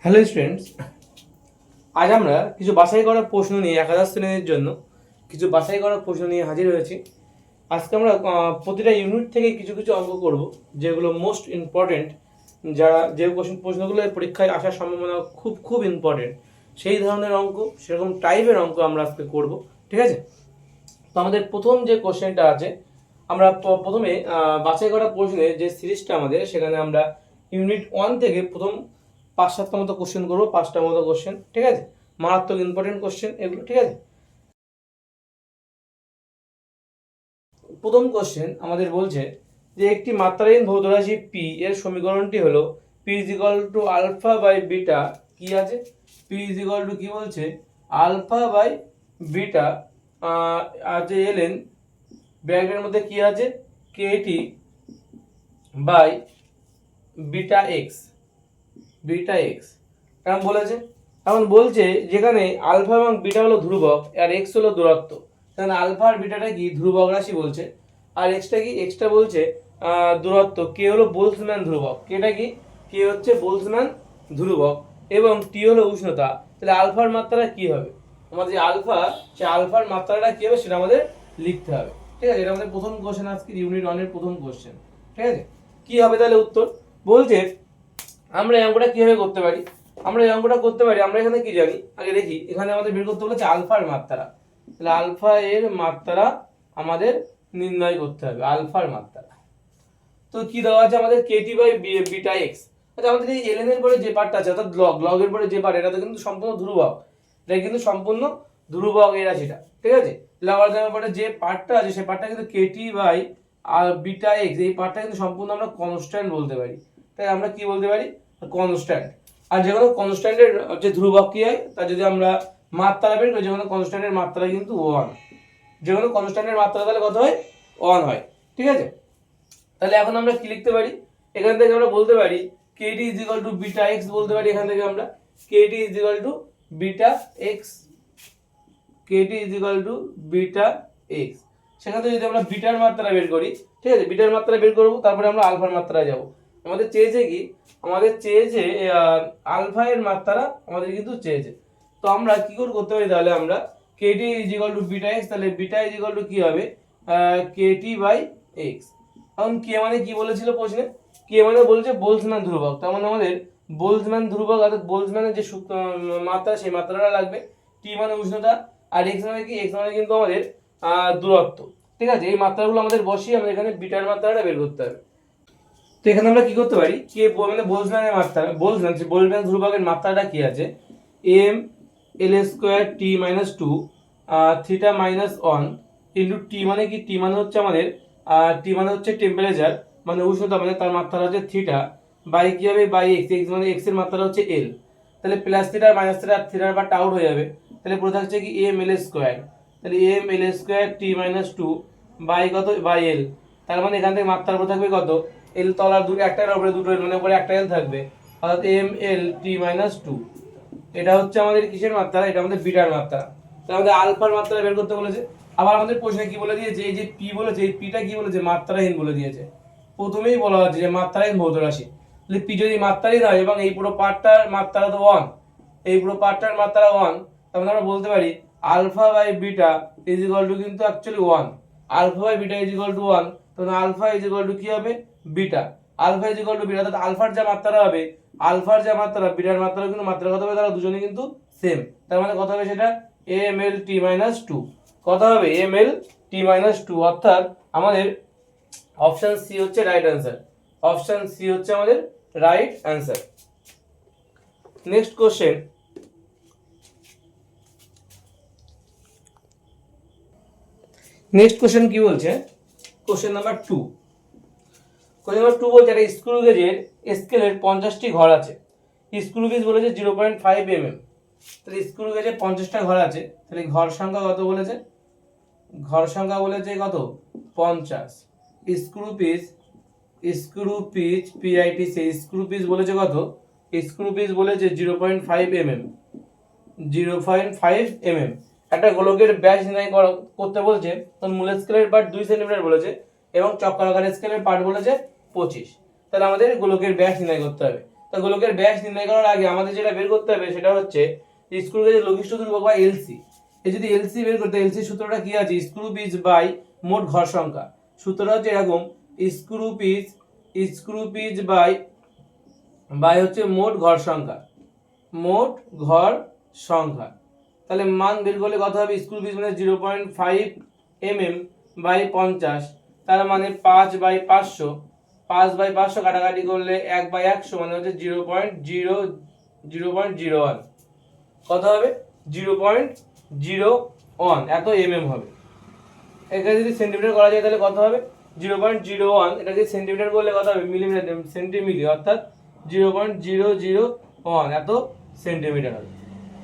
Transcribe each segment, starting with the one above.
Hello students, আজ আমরা কিছু বাছাই করা প্রশ্ন নিয়ে একাদশ শ্রেণীর জন্য কিছু বাছাই করা প্রশ্ন নিয়ে হাজির হয়েছি। আজকে আমরা প্রতিটা ইউনিট থেকে কিছু কিছু অঙ্ক করব, যেগুলো মোস্ট ইম্পর্টেন্ট, যে প্রশ্নগুলো পরীক্ষায় আসার সম্ভাবনা খুব খুব ইম্পর্টেন্ট, সেই ধরনের অঙ্ক, সেরকম টাইপের অঙ্ক আমরা আজকে করব। ঠিক আছে? তো আমাদের প্রথম যে কোশ্চেনটা আছে, আমরা প্রথমে বাছাই করা প্রশ্নে যে সিরিজটা আমাদের, সেখানে আমরা ইউনিট 1 থেকে প্রথম 5-7টা মতো কোশ্চেন করবো, 5টা মতো কোশ্চেন। ঠিক আছে? মারাত্মক ইম্পর্টেন্ট কোশ্চেন এগুলো। ঠিক আছে? প্রথম কোশ্চেন আমাদের বলছে যে একটি মাত্রাহীন ভৌত রাশি পি এর সমীকরণটি হলো P is equal to alpha by beta. কি আছে? পি ইজ ইকুয়াল টু কি বলছে? আলফা বাই বিটা আছে এলএন, ব্র্যাকেটের মধ্যে কি আছে? KT by beta x. Beta x এরকম বলেছে। এখন বলছে যেখানে আলফা এবং বিটা হলো ধ্রুবক আর এক্স হলো দূরত্ব, সেখানে আলফা আর বিটাটা কি? ধ্রুবক রাশি বলছে। আর এক্সটা কি? এক্সটা বলছে দূরত্ব। কে হলো বোলসম্যান ধ্রুবক। কেটা কি? কে হচ্ছে বোলসম্যান ধ্রুবক এবং টি হলো উষ্ণতা। তাহলে আলফার মাত্রা কি হবে? আমাদের যে আলফা, সে আলফার মাত্রাটা কি হবে সেটা আমাদের লিখতে হবে। ঠিক আছে? এটা আমাদের প্রথম কোশ্চেন, আজকে ইউনিট 1 এর প্রথম কোশ্চেন। ঠিক আছে? কি হবে তাহলে উত্তর? বলছে আমরা এই অঙ্কটা কিভাবে করতে পারি। আমরা এখানে কি জানি আগে দেখি। এখানে আমাদের বের করতে বলেছে আলফার মাত্রা। তাহলে আলফা এর মাত্রা আমাদের নির্ণয় করতে হবে, আলফার মাত্রা। তো কি দেওয়া আছে আমাদের? KT by beta x. আচ্ছা, আমাদের এই এলএন এর পরে যে পার্টটা আছে, অর্থাৎ লগ এর পরে যে পার্ট, এটা তো কিন্তু সম্পূর্ণ ধ্রুবক। এটা কিন্তু সম্পূর্ণ ধ্রুবক এই রাশিটা। ঠিক আছে? লগারিদমের পরে যে পার্টটা আছে, সেই পার্টটা কিন্তু কেটি বাই আর বিটা এক্স, এই পার্টটা কিন্তু সম্পূর্ণ আমরা কনস্ট্যান্ট বলতে পারি। তাই আমরা কি বলতে পারি? কনস্ট্যান্ট। আর যে কোনো কনস্ট্যান্টের যে ধ্রুবক কি হয়, তার যদি আমরা মাত্রা বের করি, যে কোনো কনস্ট্যান্টের মাত্রা কিন্তু 1। যে কোনো কনস্ট্যান্টের মাত্রা তাহলে কত হয়? 1 হয়। ঠিক আছে? তাহলে এখন আমরা কি লিখতে পারি? এখান থেকে আমরা বলতে পারি KT is equal to beta x বলতে পারি। এখান থেকে আমরা KT is equal to beta x, KT is equal to beta x. সেখান থেকে যদি আমরা বিটার মাত্রা বের করি, ঠিক আছে, বিটার মাত্রা বের করবো, তারপরে আমরা আলফার মাত্রায় যাব। আমাদের চেয়েছে কি? আমাদের চেয়েছে আলফা এর মাত্রা আমাদের কিন্তু চেয়েছে। তো আমরা কি করে করতে পারি? তাহলে আমরা KT is equal to beta x, তাহলে বিটা ইজ ইকুয়াল টু কি হবে? KT by x. এখন কে মানে কি বলেছিল প্রশ্নে? কে মানে বলছে বোলসম্যান ধ্রুবক। তার মানে আমাদের বোলসম্যান ধ্রুবক, অর্থাৎ বোলসম্যানের যে মাত্রা, সেই মাত্রাটা লাগবে। টি মানে উষ্ণতা, আর এক্স মানে কি? এক্স মানে কিন্তু আমাদের দূরত্ব। ঠিক আছে? এই মাত্রাগুলো আমাদের বসিয়ে আমাদের এখানে বিটার মাত্রাটা বের করতে হবে। তো এখানে আমরা কি করতে পারি? কে মানে বোলসম্যানের মাত্রা, বোলসম্যান ধ্রুবকের মাত্রাটা কি আছে? M L square T minus 2 theta minus 1 into T মানে কি? টি মানে হচ্ছে আমাদের টি মানে হচ্ছে টেম্পারেচার, মানে উষ্ণতা, মানে তার মাত্রা হচ্ছে থিটা, বাই কি হবে? By x. এক্স মানে এক্স এর মাত্রা হচ্ছে এল। তাহলে প্লাস থিটা মাইনাস থিটা, থিটার বা আউট হয়ে যাবে। তাহলে পুরো থাকছে কি? M L square. তাহলে M L square T minus 2 by কত? By L. তার মানে এখান থেকে মাত্রার উপর থাকবে কত? এল তলার দুটো, একটার উপরে দুটো এল, মানে উপরে একটা এল থাকবে, অর্থাৎ এম এল টি মাইনাস 2। এটা হচ্ছে আমাদের কিসের মাত্রা? এটা আমাদের বিটার মাত্রা। তাহলে আমাদের আলফার মাত্রা বের করতে বলেছে। আবার আমাদের প্রশ্নে কি বলে দিয়েছে? এই যে পি বলেছে, এই পিটা কি বলেছে? মাত্রাহীন বলে দিয়েছে। প্রথমেই বলা হচ্ছে যে মাত্রাহীন ভৌত রাশি। তাহলে পি যদি মাত্রাহীন হয় এবং এই পুরো পার্টটার মাত্রা তো 1, এই পুরো পার্টটার মাত্রা 1, তাহলে আমরা বলতে পারি alpha by beta is equal to কিন্তু actually 1। Alpha by beta is equal to 1, তাহলে আলফা ইজ ইকুয়াল টু কি হবে? Beta. Alpha is equal to beta, অর্থাৎ আলফার যা মাত্রা হবে, আলফার যা মাত্রা, বিটার মাত্রা কিন্তু মাত্রা কত হবে? তারা দুজনে কিন্তু সেম। তার মানে কত হবে সেটা? M L T minus 2। কত হবে? এম এল টি মাইনাস 2, অর্থাৎ আমাদের অপশন সি হচ্ছে রাইট অ্যান্সার। অপশন সি হচ্ছে আমাদের right answer. Next question. Next question কি বলছে? Question number 2। কোশ্চেন নাম্বার 2 বলছে একটা স্ক্রু গেজের স্কেলের 50টি ঘর আছে। স্ক্রু গেজ বলেছে 0.5 mm। তাহলে স্ক্রু গেজে 50টা ঘর আছে, তাহলে ঘর সংখ্যা কত বলেছে? ঘর সংখ্যা বলেছে কত? 50। স্ক্রু পিচ পিআইটিসি, স্ক্রু পিচ বলেছে কত? স্ক্রু পিচ বলেছে 0.5 mm। 0.5 mm। একটা গোলকের ব্যাস নির্ণয় করতে বলছে, তখন মূল স্কেলের পার্ট 2 সেন্টিমিটার বলেছে এবং চক্রাকার স্কেলের পার্ট বলেছে 25। তাহলে আমাদের গোলকের ব্যাস নির্ণয় করতে হবে। তো গোলকের ব্যাস নির্ণয় করার আগে আমাদের যেটা বের করতে হবে সেটা হচ্ছে স্ক্রু গেজের লঘিষ্ঠ দৈর্ঘ্য বা এলসি। এই যদি এলসি বের করতে, এলসি সূত্রটা কি আছে, স্ক্রু পিচ বাই মোট ঘর সংখ্যা। সূত্রটা হচ্ছে এরকম, স্ক্রু পিচ বাই হচ্ছে মোট ঘর সংখ্যা, মোট ঘর সংখ্যা। তাহলে মান বের করলে কত হবে, স্ক্রু পিচ মানে 0.5 mm বাই 50, তার মানে 5/500, 5/500 কাটাকাটি করলে 1/100 মানে হচ্ছে 0.01, কত হবে 0.01, এত mm হবে। এখানে যদি সেন্টিমিটার করা যায় তাহলে কত হবে 0.01, এটা যদি সেন্টিমিটার করলে কত হবে মিলিমিটার, সেন্টিমিটার, অর্থাৎ 0.001 এত সেন্টিমিটার হবে।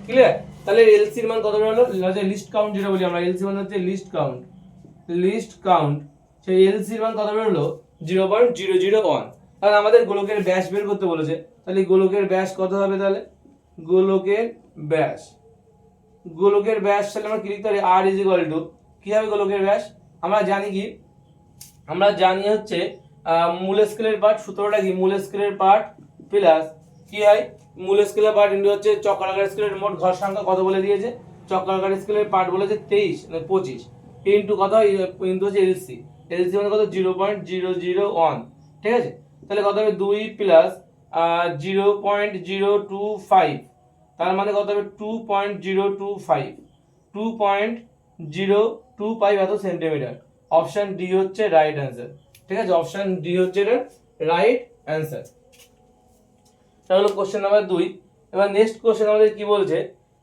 ক্লিয়ার? তাহলে এলসি এর মান কত হলো, লিস্ট কাউন্ট যেটা বলি আমরা, এলসি মানে হচ্ছে লিস্ট কাউন্ট, সেই এলসি এর মান কত হলো 0.001। তাহলে আমাদের গোলকের ব্যাস বের করতে বলেছে, তাহলে গোলকের ব্যাস কত হবে, তাহলে গোলকের ব্যাস তাহলে আমরা কি লিখতে পারি, r কি হবে গোলকের ব্যাস, আমরা জানি হচ্ছে মূল স্কেলের পার্ট, সূত্রটা কি, মূল স্কেলের পার্ট প্লাস কি হয়, মূল স্কেলের পার্ট ইনটু হচ্ছে চক্রাকার স্কেলের মোট ঘর সংখ্যা কত বলে দিয়েছে, চক্রাকার স্কেলের পার্ট বলেছে 23 মানে 25 ইনটু কত হয়, ইনটু হচ্ছে এলসি মানে কত 0.001, ঠিক আছে। তাহলে কত হবে 2 প্লাস 0.025, তার মানে কত হবে 2.025 এত সেন্টিমিটার। অপশন ডি হচ্ছে রাইট অ্যান্সার, ঠিক আছে, অপশন ডি হচ্ছে এর রাইট অ্যান্সার। তাহলে হলো কোশ্চেন নাম্বার 2। এবার নেক্সট কোশ্চেন আমাদের কি বলছে,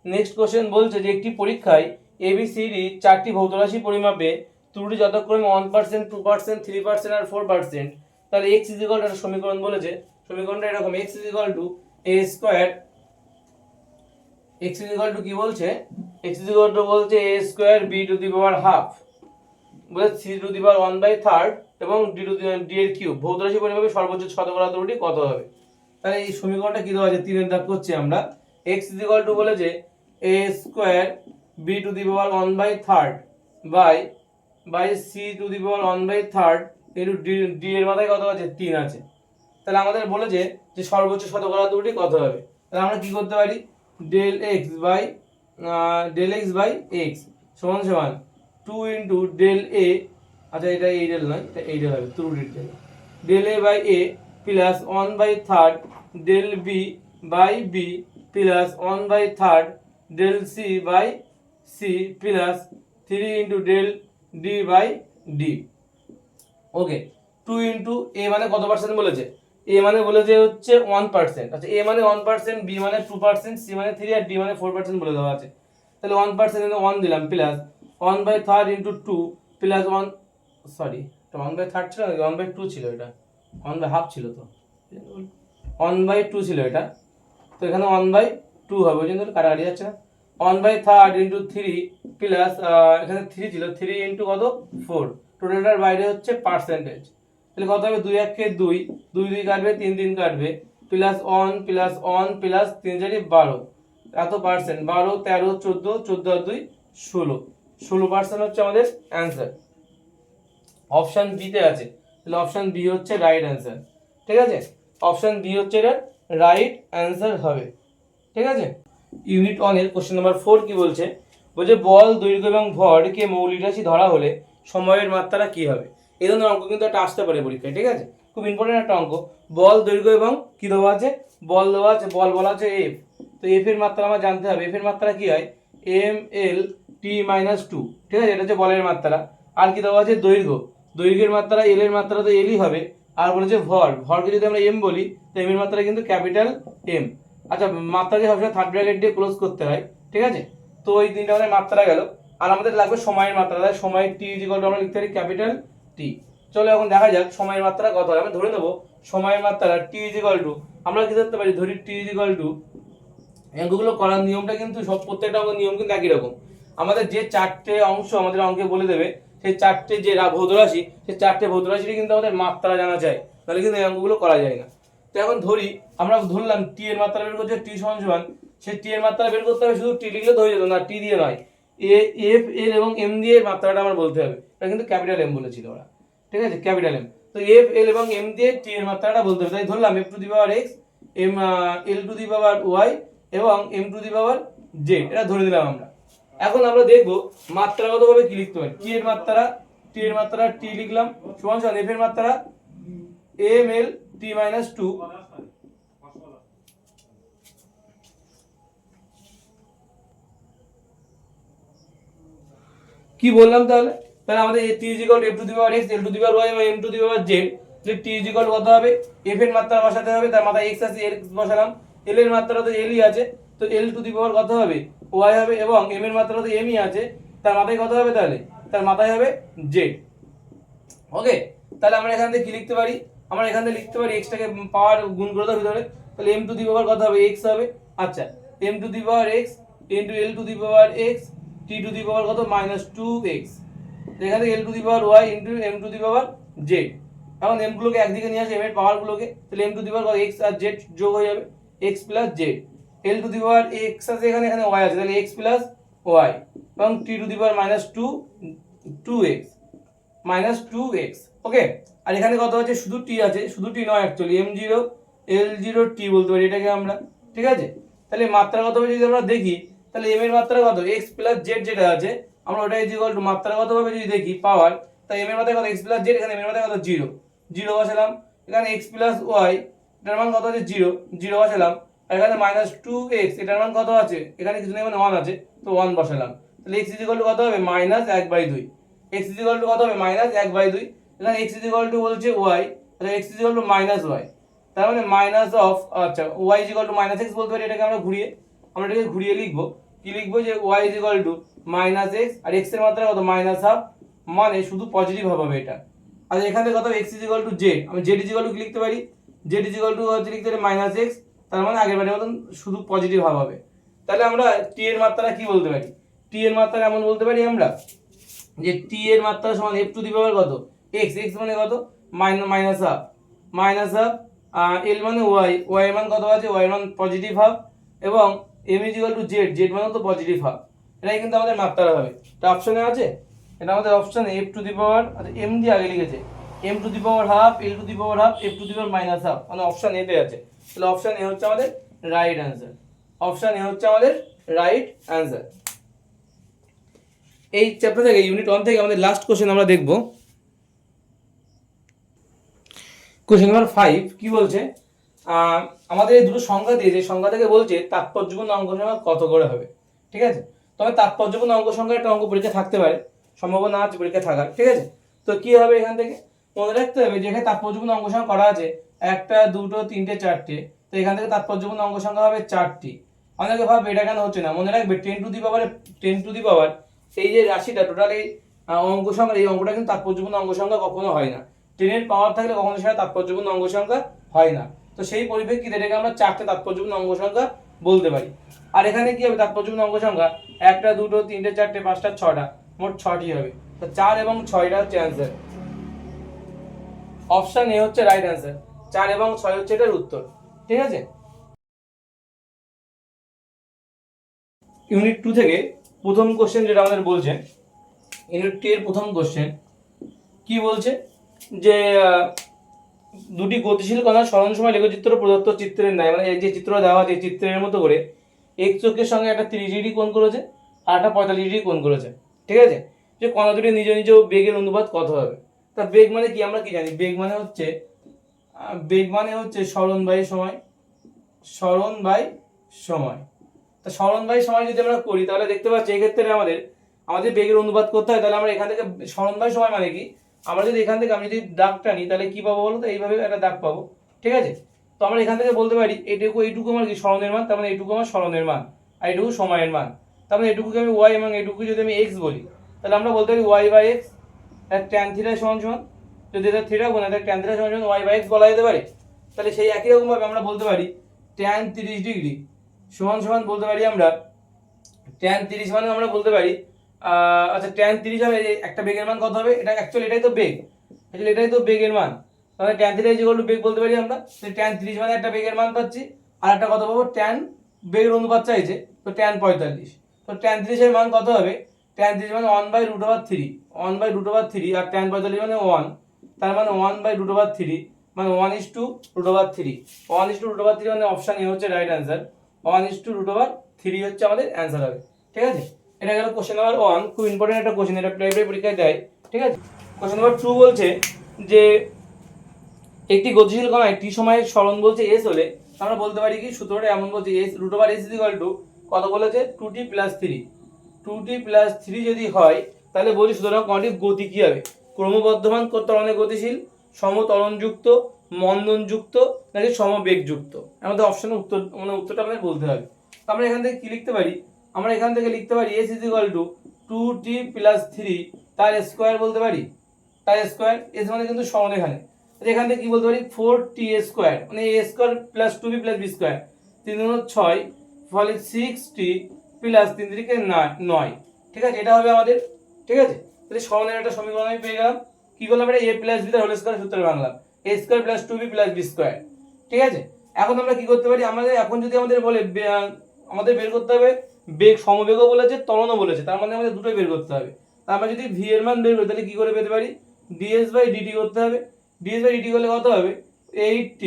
নেক্সট কোশ্চেন বলছে যে একটি পরীক্ষায় এবিসিডি 4টি ভৌত রাশি পরিমাপে ত্রুটি যথাক্রমে 1%, 2%, 3% আর 4%, তাহলে x ইকুয়াল একটা সমীকরণ বলেছে, সমীকরণটা এরকম, x equal two a square, x equal to কি বলছে, x ইকুয়াল টু বলছে a square b to the power half, বলে c টু দি পাওয়ার 1/3 এবং d এর কিউব, ভৌত রাশি পরিমাপে সর্বোচ্চ শতকরা ত্রুটি কত হবে। তাহলে এই সমীকরণটা কি দেওয়া আছে, তিনের দাগ করছি আমরা, x ইকুয়াল টু বলেছে a square b to the power 1/3 by c to the power 1/3 into d এর মাথায় কত আছে 3 আছে। তাহলে আমাদের বলেছে যে সর্বোচ্চ শতকরা ত্রুটি কত হবে। তাহলে আমরা কি করতে পারি, del x বাই x সমান সমান 2 ইনটু del a, আচ্ছা এটা এই del নয়, এটা এই del হবে, ত্রুটির del a by a plus 1/3 del b by b plus 1/3 del c by c plus 3 into del d by d। Okay, 2 into a মানে কত পার্সেন্ট বলেছে, a মানে বলেছে হচ্ছে 1%, আচ্ছা a মানে 1%, b মানে 2%, c মানে 3 আর d মানে 4% বলে দেওয়া আছে। তাহলে 1% এর 1 দিলাম প্লাস 1/3 ইনটু 2 প্লাস 1, সরি এটা 1/3 ছিল না, 1/2 ছিল, এটা 1/2 ছিল, তো 1/2 ছিল এটা, তো এখানে 1/2 হবে, ওই জন্য কাটাকাটি যাচ্ছে না। 1/3 ইনটু 3 প্লাস এখানে 3 ছিল, 3 ইনটু কত 4, টোটালটার বাইরে হচ্ছে পার্সেন্টেজ, তাহলে কত হবে 2 1 কে 2, 2 2 কাটবে, 3 3 কাটবে, প্লাস 1 প্লাস 1 প্লাস 3 4 12, এত পার্সেন্ট, 12 13 14, 14 আর 2 16, 16% হচ্ছে আমাদের অ্যান্সার। অপশন বি তে আছে, তাহলে অপশন বি হচ্ছে রাইট অ্যান্সার, ঠিক আছে, অপশন বি হচ্ছে এর রাইট অ্যান্সার হবে, ঠিক আছে। ইউনিট 1 এর কোশ্চেন নাম্বার 4 কি বলছে, বলছে বল দৈর্ঘ্য এবং ভরকে মৌলিক রাশি ধরা হলে সময়ের মাত্রা কি হবে। এই ধরনের অঙ্ক কিন্তু একটা আসতে পারে পরীক্ষায়, ঠিক আছে, খুব ইম্পর্টেন্ট একটা অঙ্ক। বল দৈর্ঘ্য এবং কি দেওয়া আছে, বল দেওয়া আছে, বল বলা আছে এফ, তো এফ এর মাত্রা আমার জানতে হবে, এফ এর মাত্রা কি হয় ml/t-2, ঠিক আছে, এটা হচ্ছে বলের মাত্রা। আর কি দেওয়া আছে দৈর্ঘ্যের মাত্রা, এল এর মাত্রা তো এলই হবে, আর বলেছে ভরকে যদি আমরা এম বলি তো এম এর মাত্রা কিন্তু ক্যাপিটাল এম। আচ্ছা, মাত্রাকে সবসময় থার্ড ব্র্যাকেট দিয়ে ক্লোজ করতে হয়, ঠিক আছে, তো ওই তিনটা আমাদের মাত্রা গেল। আর আমাদের লাগবে সময়ের মাত্রা, তাই সময় টি ইকুয়াল টু আমরা লিখতে পারি ক্যাপিটাল টি। চলো এখন দেখা যাক সময়ের মাত্রা কত হয়। আমি ধরে নেব সময়ের মাত্রা টি ইকুয়াল টু, আমরা কি ধরতে পারি, ধরি টি ইকুয়াল টু, অঙ্কগুলো করার নিয়মটা কিন্তু সব প্রত্যেকটা অঙ্কের নিয়ম কিন্তু একই রকম। আমাদের যে চারটে অংশ আমাদের অঙ্কে বলে দেবে, সেই চারটে যে ভৌত রাশি, সেই চারটে ভৌত রাশিরই কিন্তু আমাদের মাত্রা জানা যায়, তাহলে কিন্তু এই অঙ্কগুলো করা যায় না। তো এখন ধরি, আমরা ধরলাম টি এর মাত্রা বের করতে, টি সমান সমান, সেই টি এর মাত্রা বের করতে হবে, শুধু টি লিখলে তো হয়ে যেত না, টি দিয়ে নয়, এফ এল এবং এম দিয়ে মাত্রাটা আমার বলতে হবে, এটা কিন্তু ক্যাপিটাল এম বলেছিল ওরা, ঠিক আছে, ক্যাপিটাল এম। তো এফ এল এবং এম দিয়ে টি এর মাত্রাটা বলতে হবে, তাই ধরলাম F to the power X L to the power Y এবং M to the power Z, এটা ধরে নিলাম আমরা। এখন আমরা দেখব মাত্রাগতভাবে কি লিখতে পারি। টি এর মাত্রা টি লিখলাম সমান সমান এফ এর মাত্রা M L T minus two কি বললাম তাহলে আমাদের T is equal to F to the power X L to the power Y এবং M to the power Z. T is equal to কত হবে, এফ এর মাত্রা বসাতে হবে, তার মাথায় এক্স আছে এক্স বসালাম, এল এর মাত্রা তো এলই আছে তো এল টু দি পাওয়ার কত হবে ওয়াই হবে, এবং এম এর মাত্রা তো এমই আছে তার মাথায় কত হবে, তাহলে তার মাথায় হবে জেড। ওকে, তাহলে আমরা এখান থেকে কি লিখতে পারি, আমরা এখান থেকে লিখতে পারি এক্স টাকে পাওয়ার গুণ করে দাও ভিতরে, তাহলে এম টু দি পাওয়ার কত হবে এক্স হবে। আচ্ছা, M to the power X into L to the power X T to the power কত মাইনাস টু এক্স, এখান থেকে L to the power Y into M to the power Z. এখন M গুলোকে একদিকে নিয়ে আসে এম এর power গুলোকে, তাহলে M to the power X আর জেড যোগ হয়ে যাবে X plus Z. L to the power X আছে এখানে, এখানে ওয়াই আছে, তাহলে এক্স প্লাস ওয়াই এবং T to the power minus two X minus two X. Okay, আর এখানে কত আছে শুধু টি আছে, শুধু টি নয় actually M zero L zero T বলতে পারি এটাকে আমরা। ঠিক আছে, তাহলে মাত্রাগতভাবে যদি আমরা দেখি তাহলে এম এর মাত্রা কত এক্স প্লাস জেড যেটা আছে আমরা ওটা ইজ ইকুয়াল টু মাত্রাগতভাবে যদি দেখি পাওয়ার, তাই এম এর মাত্রা কত এক্স প্লাস জেড, এখানে এম এর মাত্রা কত জিরো জিরো বসালাম, এখানে এক্স প্লাস ওয়াই এটার মান কত আছে জিরো জিরো বসালাম, আর এখানে মাইনাস টু এক্স এটার মান কত আছে, এখানে কিছু নেই মানে ওয়ান আছে তো ওয়ান বসালাম, তাহলে এক্স ইজ ইকুয়াল টু কত হবে মাইনাস এক বাই দুই। এক্স ইজ ইকুয়াল টু কত হবে মাইনাস এক বাই দুই, এখানে এক্স ইজ ইকুয়াল টু বলছে ওয়াই, তাহলে x is equal to minus y, তার মানে মাইনাস অফ আচ্ছা y is equal to minus x বলতে পারি এটাকে আমরা এটাকে ঘুরিয়ে লিখবো, কি লিখবো যে y is equal to minus x আর এক্স এর মাত্রা কত মাইনাস হাফ, মানে শুধু পজিটিভ হবে এটা। আর এখানে কত x is equal to Z, আমি জেড ইজ ইকুয়াল টু কি লিখতে পারি, জেড ইজ ইকুয়াল টু হচ্ছে লিখতে পারি মাইনাস এক্স, তার মানে আগের বারের মতন শুধু পজিটিভ হবে। তাহলে আমরা টি এর মাত্রা কি বলতে পারি, টি এর মাত্রা এমন বলতে পারি আমরা যে টি এর মাত্রা সমান এফ টু দি পাওয়ার কত এক্স, এক্স মানে কত মাইনাস হাফ এল মানে ওয়াই, ওয়াই মান কত আছে ওয়াই মান পজিটিভ হাফ, এবং M is equal to Z, Z মানে তো পজিটিভ হাফ। এটাই কিন্তু আমাদের মাত্রা হবে, এটা অপশনে আছে, এটা আমাদের অপশনে F to the power M দিয়ে আগে লিখেছে M to the power half L to the power half F to the power minus half, মানে অপশন এতে আছে। তাহলে অপশন এ হচ্ছে আমাদের রাইট অ্যান্সার, অপশন এ হচ্ছে আমাদের রাইট অ্যান্সার। এই চ্যাপ্টার থেকে ইউনিট 1 থেকে আমাদের লাস্ট কোশ্চেন আমরা দেখব, কোশ্চেন নাম্বার 5 কি বলছে, আমাদের এই দুটো সংখ্যা দিয়ে যে সংখ্যা থেকে বলছে তাৎপর্যপূর্ণ অঙ্ক সংখ্যা কত করে হবে। ঠিক আছে, তবে তাৎপর্যপূর্ণ অঙ্ক সংখ্যার একটা অঙ্ক পরীক্ষা থাকতে পারে, সম্ভাবনা আছে পরীক্ষা থাকার। ঠিক আছে, তো কি হবে এখান থেকে মনে রাখতে হবে যে এখানে তাৎপর্যপূর্ণ অঙ্ক সংখ্যা করা আছে একটা দুটো তিনটে চারটে, তো এখান থেকে তাৎপর্যপূর্ণ অঙ্ক সংখ্যা হবে 4টি। অনেকে ভাববে এটা কেন হচ্ছে না, মনে রাখবে 10 টু দি পাওয়ার এই যে রাশিটা টোটাল এই অঙ্ক সংখ্যা, এই অঙ্কটা কিন্তু তাৎপর্যপূর্ণ অঙ্ক সংখ্যা কখনো হয় না, 10 এর পাওয়ার থাকলে কখনো সেটা তাৎপর্যপূর্ণ অঙ্ক সংখ্যা হয় না। তো সেই পরিপ্রেক্ষিতে এটাকে আমরা 4টে তাৎপর্যপূর্ণ অঙ্ক সংখ্যা বলতে পারি। আর এখানে কি হবে তাৎপর্যপূর্ণ অঙ্ক সংখ্যা একটা দুটো তিনটে চারটে পাঁচটা ছটা, মোট 6টি হবে। তো 4 এবং 6টা হচ্ছে অ্যান্সার, অপশন এ হচ্ছে রাইট অ্যান্সার, 4 এবং 6 হচ্ছে এটার উত্তর। ঠিক আছে, ইউনিট 2 থেকে প্রথম কোশ্চেন যেটা আমাদের বলছে, ইউনিট 2 এর প্রথম কোশ্চেন কি বলছে যে দুটি গতিশীল কণার সরণ সময় লেখচিত্র প্রদত্ত চিত্রের ন্যায়, মানে এই যে চিত্র দেওয়া আছে চিত্রের মতো করে এক্স অক্ষের সঙ্গে একটা 30 ডিগ্রি কোণ করেছে আর একটা 45 ডিগ্রি কোণ করেছে। ঠিক আছে, যে কণা দুটি নিজ নিজ বেগের অনুপাত কত হবে। তা বেগ মানে কি আমরা কি জানি, বেগ মানে হচ্ছে সরণ বাই সময়, সরণ বাই সময়। তা সরণ বাই সময় যদি আমরা করি তাহলে দেখতে পাচ্ছি এই ক্ষেত্রে আমাদের বেগের অনুপাত করতে হয়, তাহলে আমরা এখান থেকে সরণ বাই সময় মানে কি, আমরা যদি এখান থেকে আমি যদি দাগটা নিই তাহলে কি পাবো বলো তো, এইভাবে একটা দাগ পাবো। ঠিক আছে, তো আমরা এখান থেকে বলতে পারি এইটুকু আমার কি সরণের মান, তার মানে এইটুকু আমার সরণের মান আর এইটুকু সময়ের মান, তার মানে এইটুকুকে আমি ওয়াই এবং এইটুকু যদি আমি এক্স বলি তাহলে আমরা বলতে পারি y by x tan theta সমান সমান, যদি এটা থিটা গুণ এটা ট্যান থিটা সমান সমান ওয়াই বাই এক্স বলা যেতে পারে। তাহলে সেই একই রকম ভাবে আমরা বলতে পারি ট্যান 30 ডিগ্রি সমান সমান বলতে পারি আমরা ট্যান 30 মানে আমরা বলতে পারি আচ্ছা ট্যান 30 হবে একটা বেগের মান কত হবে, এটা অ্যাকচুয়ালি এটাই তো বেগ, অ্যাকচুয়ালি এটাই তো বেগের মান, তাহলে tan theta is equal to বেগ বলতে পারি আমরা। ট্যান 30 মানে একটা বেগের মান পাচ্ছি, আর একটা কত পাবো ট্যান বেগের অনুপাত চাইছে তো ট্যান 45, তো ট্যান 30 এর মান কত হবে, ট্যান 30 মানে 1/√3 আর ট্যান 45 মানে 1, তার মানে 1/√3 মানে 1:√3। 1:√3 মানে অপশন এ হচ্ছে রাইট অ্যান্সার। 1:√3 হচ্ছে আমাদের অ্যান্সার হবে। ঠিক আছে, এটা গেল কোশ্চেন নাম্বার 1। খুব ইম্পর্টেন্ট একটা কোশ্চেন, এটা প্রাইমারি পরীক্ষায় দেয়। ঠিক আছে, কোশ্চেন নাম্বার 2 বলছে যে একটি গতিশীল কণায় টি সময়ের সরণ বলছে এস হলে আমরা বলতে পারি কি সূত্রটা এমন বলছে এস √s কত বলেছে 2t + 3। 2t + 3 যদি হয় তাহলে বলি সুতরাং কণাটির গতি কি হবে, ক্রমবর্ধমান ত্বরণে গতিশীল, সমত্বরণযুক্ত, মন্দনযুক্ত নাকি সমবেগযুক্ত। আমাদের অপশনের উত্তর মানে উত্তরটা আমাদের বলতে হবে। তো আমরা এখান থেকে কি লিখতে পারি, আমরা এখান থেকে লিখতে পারি s 2t + 3 তার স্কয়ার বলতে পারি, তার স্কয়ার। s মানে কিন্তু সমান এখানে, এখান থেকে কি বলতে পারি 4t² মানে a² + 2b + b², 3 × 6 ফলে 6t + 3 × 9। ঠিক আছে, এটা হবে আমাদের। ঠিক আছে, তাহলে সরণের একটা সমীকরণ আমি পেয়ে গেলাম। কি করলাম, এটা a + b তার হোল স্কয়ার সূত্রে বাংলা a² + 2b + b²। ঠিক আছে, এখন আমরা কি করতে পারি, আমাদের এখন যদি আমাদের বলে আমাদের বের করতে হবে বেগ, সমবেগও বলেছে ত্বরণও বলেছে, তার মানে আমাদের দুটোই বের করতে হবে। আমরা যদি v এর মান বের করি তাহলে কি করে পেতে পারি, ds/dt করতে হবে। ds/dt করলে কত হবে 8t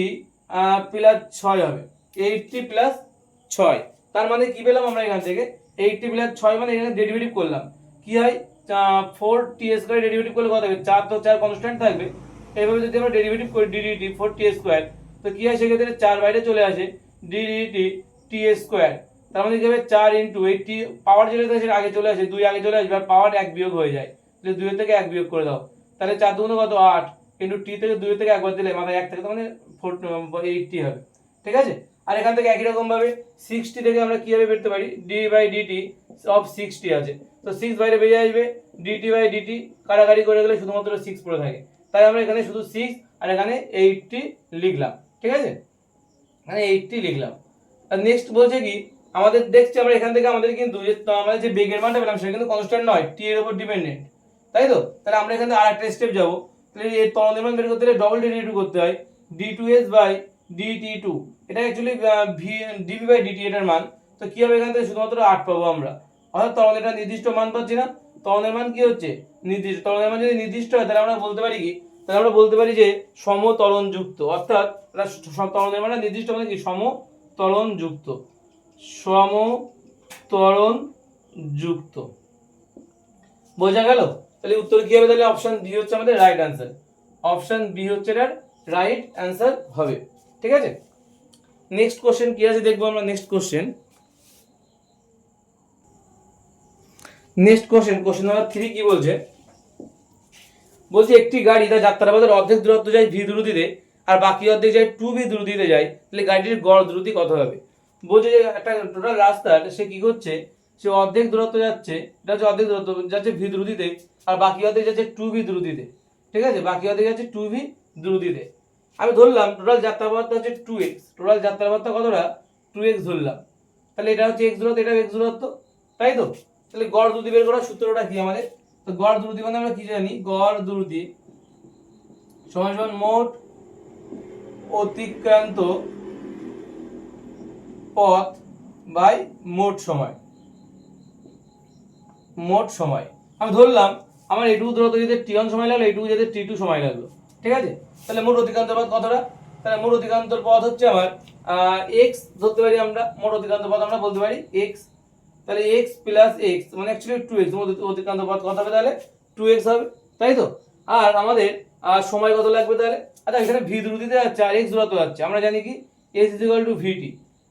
+ 6 হবে, 8t + 6। তার মানে কি পেলাম আমরা এখান থেকে 8t + 6 মানে এখানে ডেরিভেটিভ করলাম কি হয় 4t² ডেরিভেটিভ করলে কত হবে 4, তো 4 কনস্ট্যান্ট থাকবে। এইভাবে যদি আমরা ডেরিভেটিভ করি ddt 4t² তো কি হয় সেক্ষেত্রে 4 বাইরে চলে আসে ddt t²। তার মানে কি হবে 4 × 8t পাওয়ার যেটা থাকে সেটা আগে চলে আসে, 2 আগে চলে আসবে আর পাওয়ার 1 বিয়োগ হয়ে যায়, তাহলে 2 থেকে 1 বিয়োগ করে দাও, তাহলে 4 দুগুণ কত 8 কিন্তু t থেকে 2 থেকে একবার দিলে মাথায় 1 থাকে, তো মানে 8t হবে। ঠিক আছে, আর এখান থেকে একই রকম ভাবে 60 থেকে আমরা কিভাবে পেতে পারি d/dt অফ 60 আছে, তো 6 বাইরে বেরিয়ে আসবে, dt/dt কাটাকাটি করে গেলে শুধুমাত্র 6 পড়ে থাকে, তাই আমরা এখানে শুধু 6 আর এখানে 8t লিখলাম। ঠিক আছে, মানে 8t লিখলাম। আর নেক্সট বলছে কি আমাদের দেখছি আমরা এখান থেকে আমাদের কিন্তু আমাদের যে বেগের মানটা পেলাম সেটা কিন্তু কনস্ট্যান্ট নয়, t এর উপর ডিপেন্ডেন্ট, তাই তো। তাহলে আমরা এখান থেকে আরেকটা স্টেপ যাব, তাহলে এই ত্বরণের মান বের করতে হলে ডবল ডেরিভেটিভ করতে হয় d2s/dt2, এটা অ্যাকচুয়ালি dv/dt এটার মান। তো কি হবে এখান থেকে শুধুমাত্র 8 পাবো আমরা, অর্থাৎ ত্বরণের একটা নির্দিষ্ট মান পাচ্ছি না, ত্বরণের মান কি হচ্ছে নির্দিষ্ট, ত্বরণের মান যদি নির্দিষ্ট হয় তাহলে আমরা বলতে পারি কি, তাহলে আমরা বলতে পারি যে সমত্বরণযুক্ত, অর্থাৎ ত্বরণের মানে নির্দিষ্ট মানে কি সমত্বরণযুক্ত, সমত্বরণযুক্ত। বোঝা গেল, তাহলে উত্তর কি হবে, তাহলে অপশন বি হচ্ছে আমাদের রাইট অ্যান্সার। অপশন বি হচ্ছে এর রাইট অ্যান্সার হবে। ঠিক আছে, নেক্সট কোশ্চেন কি আছে দেখবো আমরা। নেক্সট কোশ্চেন কোশ্চেন নাম্বার 3 কি বলছে, বলছে একটি গাড়ি তার যাত্রাপথের অর্ধেক দূরত্ব যায় v দ্রুতিতে আর বাকি অর্ধেক যায় 2v দ্রুতিতে যায়, তাহলে গাড়িটির গড় দ্রুতি কত হবে। বলছে যে একটা টোটাল রাস্তা সে কি করছে, সে অর্ধেক দূরত্ব যাচ্ছে, এটা হচ্ছে অর্ধেক দূরত্ব যাচ্ছে v দ্রুতিতে আর বাকি অর্ধেক যাচ্ছে 2v দ্রুতিতে। ঠিক আছে, বাকি অর্ধেক যাচ্ছে 2v দ্রুতিতে। আমি ধরলাম টোটাল যাত্রাপথটা হচ্ছে 2x, টোটাল যাত্রাপথটা কতটা 2x ধরলাম, তাহলে এটা হচ্ছে x দূরত্ব, এটা x দূরত্ব, তাই তো। তাহলে গড় দ্রুতি বের করার সূত্রটা কি আমাদের, তো গড় দ্রুতি মানে আমরা কি জানি, গড় দ্রুতি সমান সমান মোট অতিক্রান্ত পথ বাই মোট সময়। মোট সময় আমি ধরলাম আমার এইটুকু দূরত্ব যেতে t1 সময় লাগলো, এইটুকু যেতে t2 সময় লাগলো। ঠিক আছে, তাহলে মোট অতিক্রান্ত পথ কতটা, তাহলে মোট অতিক্রান্ত পথ হচ্ছে আমার x ধরতে পারি আমরা, মোট অতিক্রান্ত পথ আমরা বলতে পারি x, তাহলে x + x মানে অ্যাকচুয়ালি 2x, অতিক্রান্ত পথ কত হবে তাহলে 2x হবে, তাই তো। আর আমাদের সময় কত লাগবে তাহলে, আচ্ছা এখানে v দ্রুতিতে যাচ্ছে আর x দূরত্ব যাচ্ছে, আমরা জানি কি s = vt।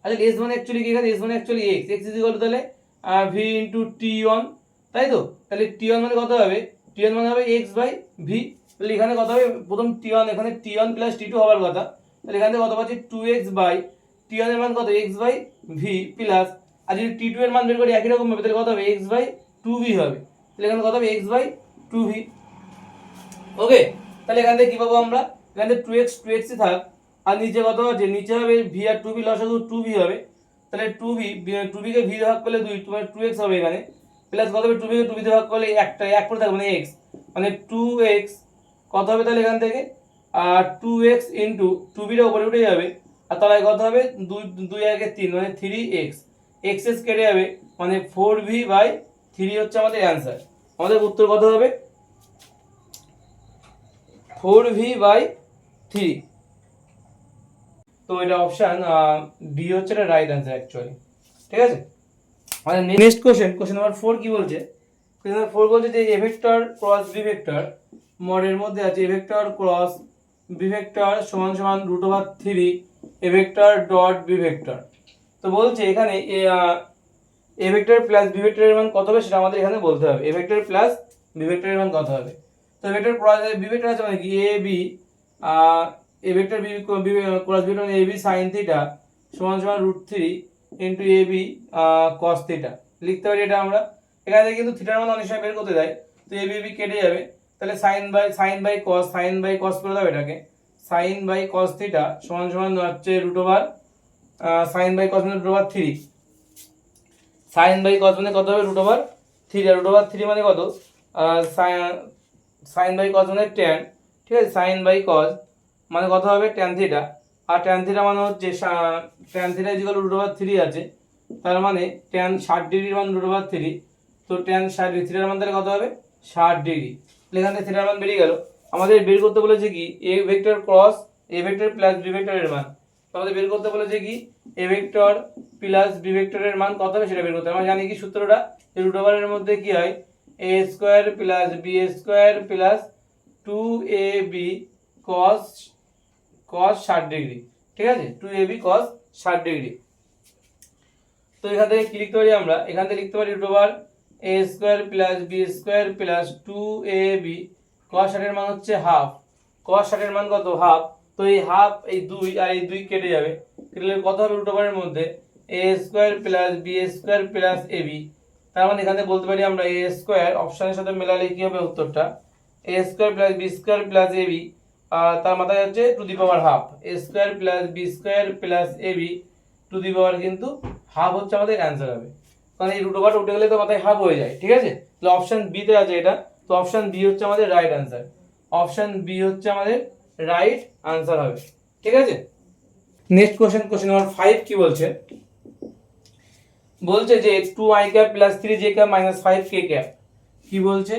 আচ্ছা s মানে অ্যাকচুয়ালি কি, এখানে s মানে অ্যাকচুয়ালি x তাহলে v * t1, তাই তো। তাহলে t1 মানে কত হবে, t1 মানে হবে x/v, তাহলে এখানে কত হবে প্রথম t1, এখানে t1 + t2 হওয়ার কথা, তাহলে এখানে কত পাচ্ছি 2x/t1 এর মান কত x/v প্লাস, আর যদি t2 এর মান বের করি একই রকম ভাবে তাহলে কত হবে x/2v হবে, তাহলে এখানে কত হবে x/2v। ওকে, তাহলে এখান থেকে কি পাবো আমরা, এখান থেকে 2x ই থাক, আর নিচে কত আছে, নিচে হবে v আর 2v লসাগু 2v হবে, তাহলে 2v কে v ভাগ করলে 2 তোমার 2x হবে এখানে, প্লাস কত হবে 2v কে 2v ভাগ করলে একটা এক করে থাকবে মানে x, মানে 2x কত হবে তাহলে এখান থেকে 2x ইনটু 2v টা উপরে উঠে যাবে আর তলায় কত হবে 2 2 1 3 মানে 3x, x কেটে যাবে মানে 4v/3 হচ্ছে আমাদের অ্যানসার। আমাদের উত্তর কত হবে 4v/3। তো এটা অপশন ডি হচ্ছে এটা রাইট অ্যান্সার অ্যাকচুয়ালি। ঠিক আছে, মানে নেক্সট কোশ্চেন নাম্বার 4 কি বলছে? কোশ্চেন নাম্বার 4 বলছে যে A vector cross B vector মডের মধ্যে আছে A vector cross B vector সমান সমান √3 A vector dot B vector. তো বলছে এখানে এ ভেক্টর প্লাস বি ভেক্টরের মান কত হবে সেটা আমাদের এখানে বলতে হবে। এ ভেক্টর প্লাস বি ভেক্টরের মান কত হবে? তো A vector cross B vector আছে মানে কি A B A vector B cross B মানে এ বি sin থিটা সমান সমান √3 into A B cos theta লিখতে পারি এটা আমরা। এখানে কিন্তু থিটার মান অনেক সময় বের করতে দেয়, তো এ বি কেটে যাবে, তাহলে sin বাই cos করে দাও এটাকে। sin বাই cos থিটা সমান সমান হচ্ছে sin বাই cos মানে √3, sin বাই cos মানে কত হবে √3, আর √3 মানে কত sin বাই cos মানে tan, ঠিক আছে, sin বাই cos মানে কত হবে tan থিটা, আর tan থিটা মানে হচ্ছে tan থিটা √3 আছে, তার মানে tan 60 ডিগ্রির মান √3, তো tan 60 থিটার মান তাহলে কত হবে 60 ডিগ্রি। এখান থেকে থিটার মান বেরিয়ে গেল। আমাদের বের করতে বলেছে কি A vector cross A vector plus B ভেক্টরের মান। আমাদের বের করতে বলেছে কি এ ভেক্টর প্লাস বি ভেক্টরের মান কত হবে সেটা বের করতে হবে। আমরা জানি কি সূত্রটা, এই √, এর মধ্যে কি হয় a square plus b square plus 2ab cos 60 degree. ঠিক আছে, 2ab cos 60 ডিগ্রি। তো এখান থেকে কি লিখতে পারি আমরা? এখান থেকে লিখতে পারি a square plus b square plus 2ab cos 60 এর মান হচ্ছে হাফ। cos 60 এর মান কত? হাফ। তো এই হাফ এই 2 আর এই 2 কেটে যাবে, কেটে কত হবে √, এর মধ্যে a square plus b square plus ab। তার মানে এখানে বলতে পারি আমরা a স্কয়ার অপশনের সাথে মেলালে কি হবে উত্তরটা a square plus b square plus ab, তার মাথায় হচ্ছে to the power half, a square plus b square plus ab to the power কিন্তু হাফ হচ্ছে আমাদের অ্যান্সার হবে। কারণ এই √, উঠে গেলে তো মাথায় হাফ হয়ে যায়। ঠিক আছে, তাহলে অপশন বি তে আছে এটা, তো অপশন বি হচ্ছে আমাদের রাইট অ্যান্সার। অপশন বি হচ্ছে আমাদের রাইট আনসার হবে। ঠিক আছে, নেক্সট কোশ্চেন নাম্বার 5 কি বলছে? বলছে যে 2i cap plus 3j cap minus 5k cap. কি বলছে?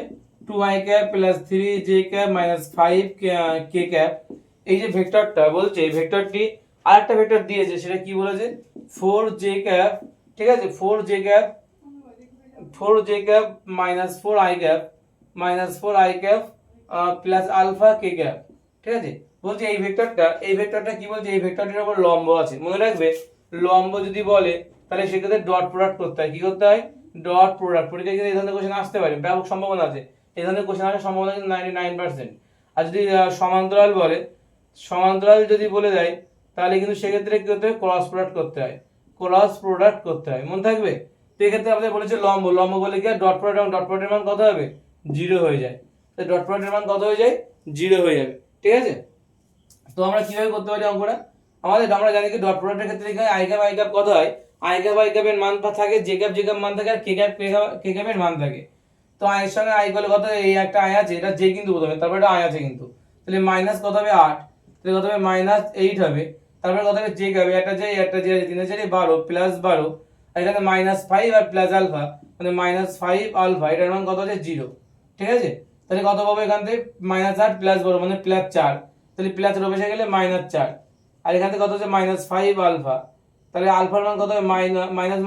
2i cap plus 3j cap minus 5k cap, এই যে ভেক্টরটা বলছে এই ভেক্টরটি আরেকটা ভেক্টর দিয়েছে, সেটা কি বলেছে 4j ক্যাপ। ঠিক আছে, 4j cap minus 4i cap plus alpha k cap. ঠিক আছে, বলছে এই ভেক্টরটা কি বলছে এই ভেক্টরটির উপর লম্ব আছে। মনে রাখবে লম্ব যদি বলে তাহলে সেক্ষেত্রে ডট প্রোডাক্ট করতে হয়। কি করতে হয়? Dot product. পরীক্ষায় কিন্তু এই ধরনের কোশ্চেন আসতে পারে, ব্যাপক সম্ভাবনা আছে, এই ধরনের কোশ্চেন আসার সম্ভাবনা কিন্তু 99%। আর যদি সমান্তরাল বলে, সমান্তরাল যদি বলে দেয় তাহলে কিন্তু সেক্ষেত্রে কি করতে হয়? ক্রস প্রোডাক্ট করতে হয়, মনে থাকবে। তো এক্ষেত্রে আমাদের বলেছে লম্ব বলে কি ডট প্রোডাক্ট, এবং ডট প্রোডাক্টের মান কত হবে 0 হয়ে যায়। তো ডট প্রোডাক্টের মান কত হয়ে যায় 0 হয়ে যাবে। ঠিক আছে, তো আমরা কিভাবে করতে পারি অঙ্কটা? আমরা জানি কি ডট প্রোডাক্টের ক্ষেত্রে এখানে i ক্যাপ কত হয়, i ক্যাপের মান থাকে, j ক্যাপ মান থাকে, আর k ক্যাপের মান থাকে। তো i এর সঙ্গে i হলে কত, এই একটা i আছে, এটা j কিন্তু প্রথমে, তারপর এটা i আছে কিন্তু, তাহলে মাইনাস কত হবে 8, তাহলে কত হবে -8 হবে, তারপর কত হবে j হবে, একটা j আছে 3 4 12 প্লাস 12, আর এখানে -5 আর প্লাস আলফা মানে -5 আলফা, এটার মান কত হচ্ছে 0। ঠিক আছে, তাহলে কত পাবো এখান থেকে -8 প্লাস 12 মানে +4, তাহলে প্লাস এর বসে গেলে -4, আর এখান থেকে কত হচ্ছে -5 আলফা, তাহলে আলফার মান কত হবে মাইনাস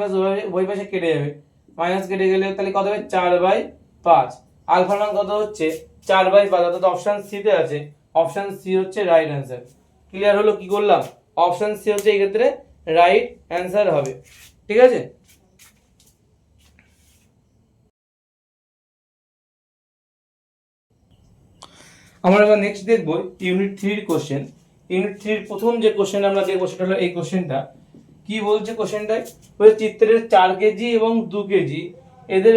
ওই পাশে কেটে যাবে, মাইনাস কেটে গেলে তাহলে কত হবে 4/5, আলফার মান কত হচ্ছে 4/5, অর্থাৎ অপশন সি তে আছে, অপশন সি হচ্ছে রাইট অ্যান্সার। ক্লিয়ার হলো? কি করলাম? অপশন সি হচ্ছে এই ক্ষেত্রে রাইট অ্যান্সার হবে। ঠিক আছে, আমরা এবার নেক্সট দেখব ইউনিট 3 এর কোশ্চেন। ইউনিট 3 এর প্রথম যে কোশ্চেন আমরা দেখব সেটা হলো এই কোশ্চেনটা। কি বলছে কোশ্চেনটায়? বলে চিত্রের 4 কেজি এবং 2 কেজি এদের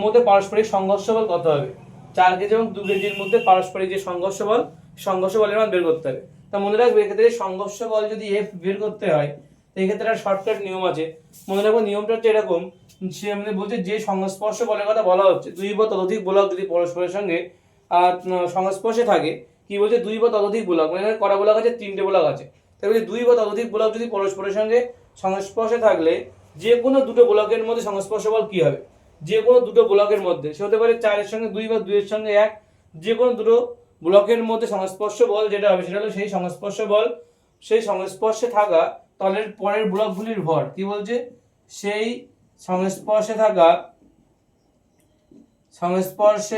মধ্যে পারস্পরিক সংঘর্ষ বল কত হবে? 4 কেজি এবং 2 কেজির মধ্যে পারস্পরিক যে সংঘর্ষ বলের মান বের করতে হবে। তা মনে রাখবে এক্ষেত্রে সংঘর্ষ বল যদি F বের করতে হয়, এই ক্ষেত্রে একটা শর্টকাট নিয়ম আছে। মনে রাখবো নিয়মটা হচ্ছে এরকম, সে আমাদের বলছে যে সংস্পর্শ বলের কথা বলা হচ্ছে, দুই বা ততোধিক গোলক যদি পরস্পরের সঙ্গে সংস্পর্শে থাকে, কি বলছে দুই বা ততোধিক গোলক, মানে কটা গোলক আছে? 3টে গোলক আছে। তাহলে দুই বা ততোধিক গোলক যদি পরস্পরের সঙ্গে সংস্পর্শে থাকলে যে কোনো দুটো গোলকের মধ্যে সংস্পর্শ বল কি হবে? যে কোনো দুটো গোলকের মধ্যে, সে হতে পারে 4 এর সঙ্গে 2 বা 2 এর সঙ্গে 1, যে কোনো দুটো ব্লকের মধ্যে সংস্পর্শ বল যেটা হবে সেটা হলো সেই সংস্পর্শ বল সেই সংস্পর্শে থাকা তলের পরের ব্লকগুলির ভর কি বলছে, সেই সংস্পর্শে থাকা সংস্পর্শ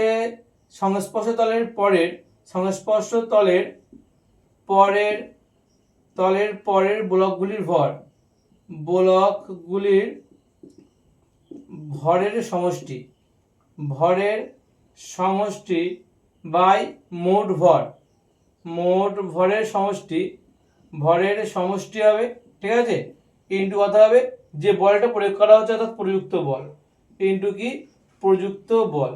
তলের পরের ব্লকগুলির ভরের সমষ্টি বাই মোট ভরের সমষ্টি হবে, ঠিক আছে, ইন্টু কথা হবে যে বলটা প্রয়োগ করা হচ্ছে অর্থাৎ প্রযুক্ত বল ইন্টু কি প্রযুক্ত বল।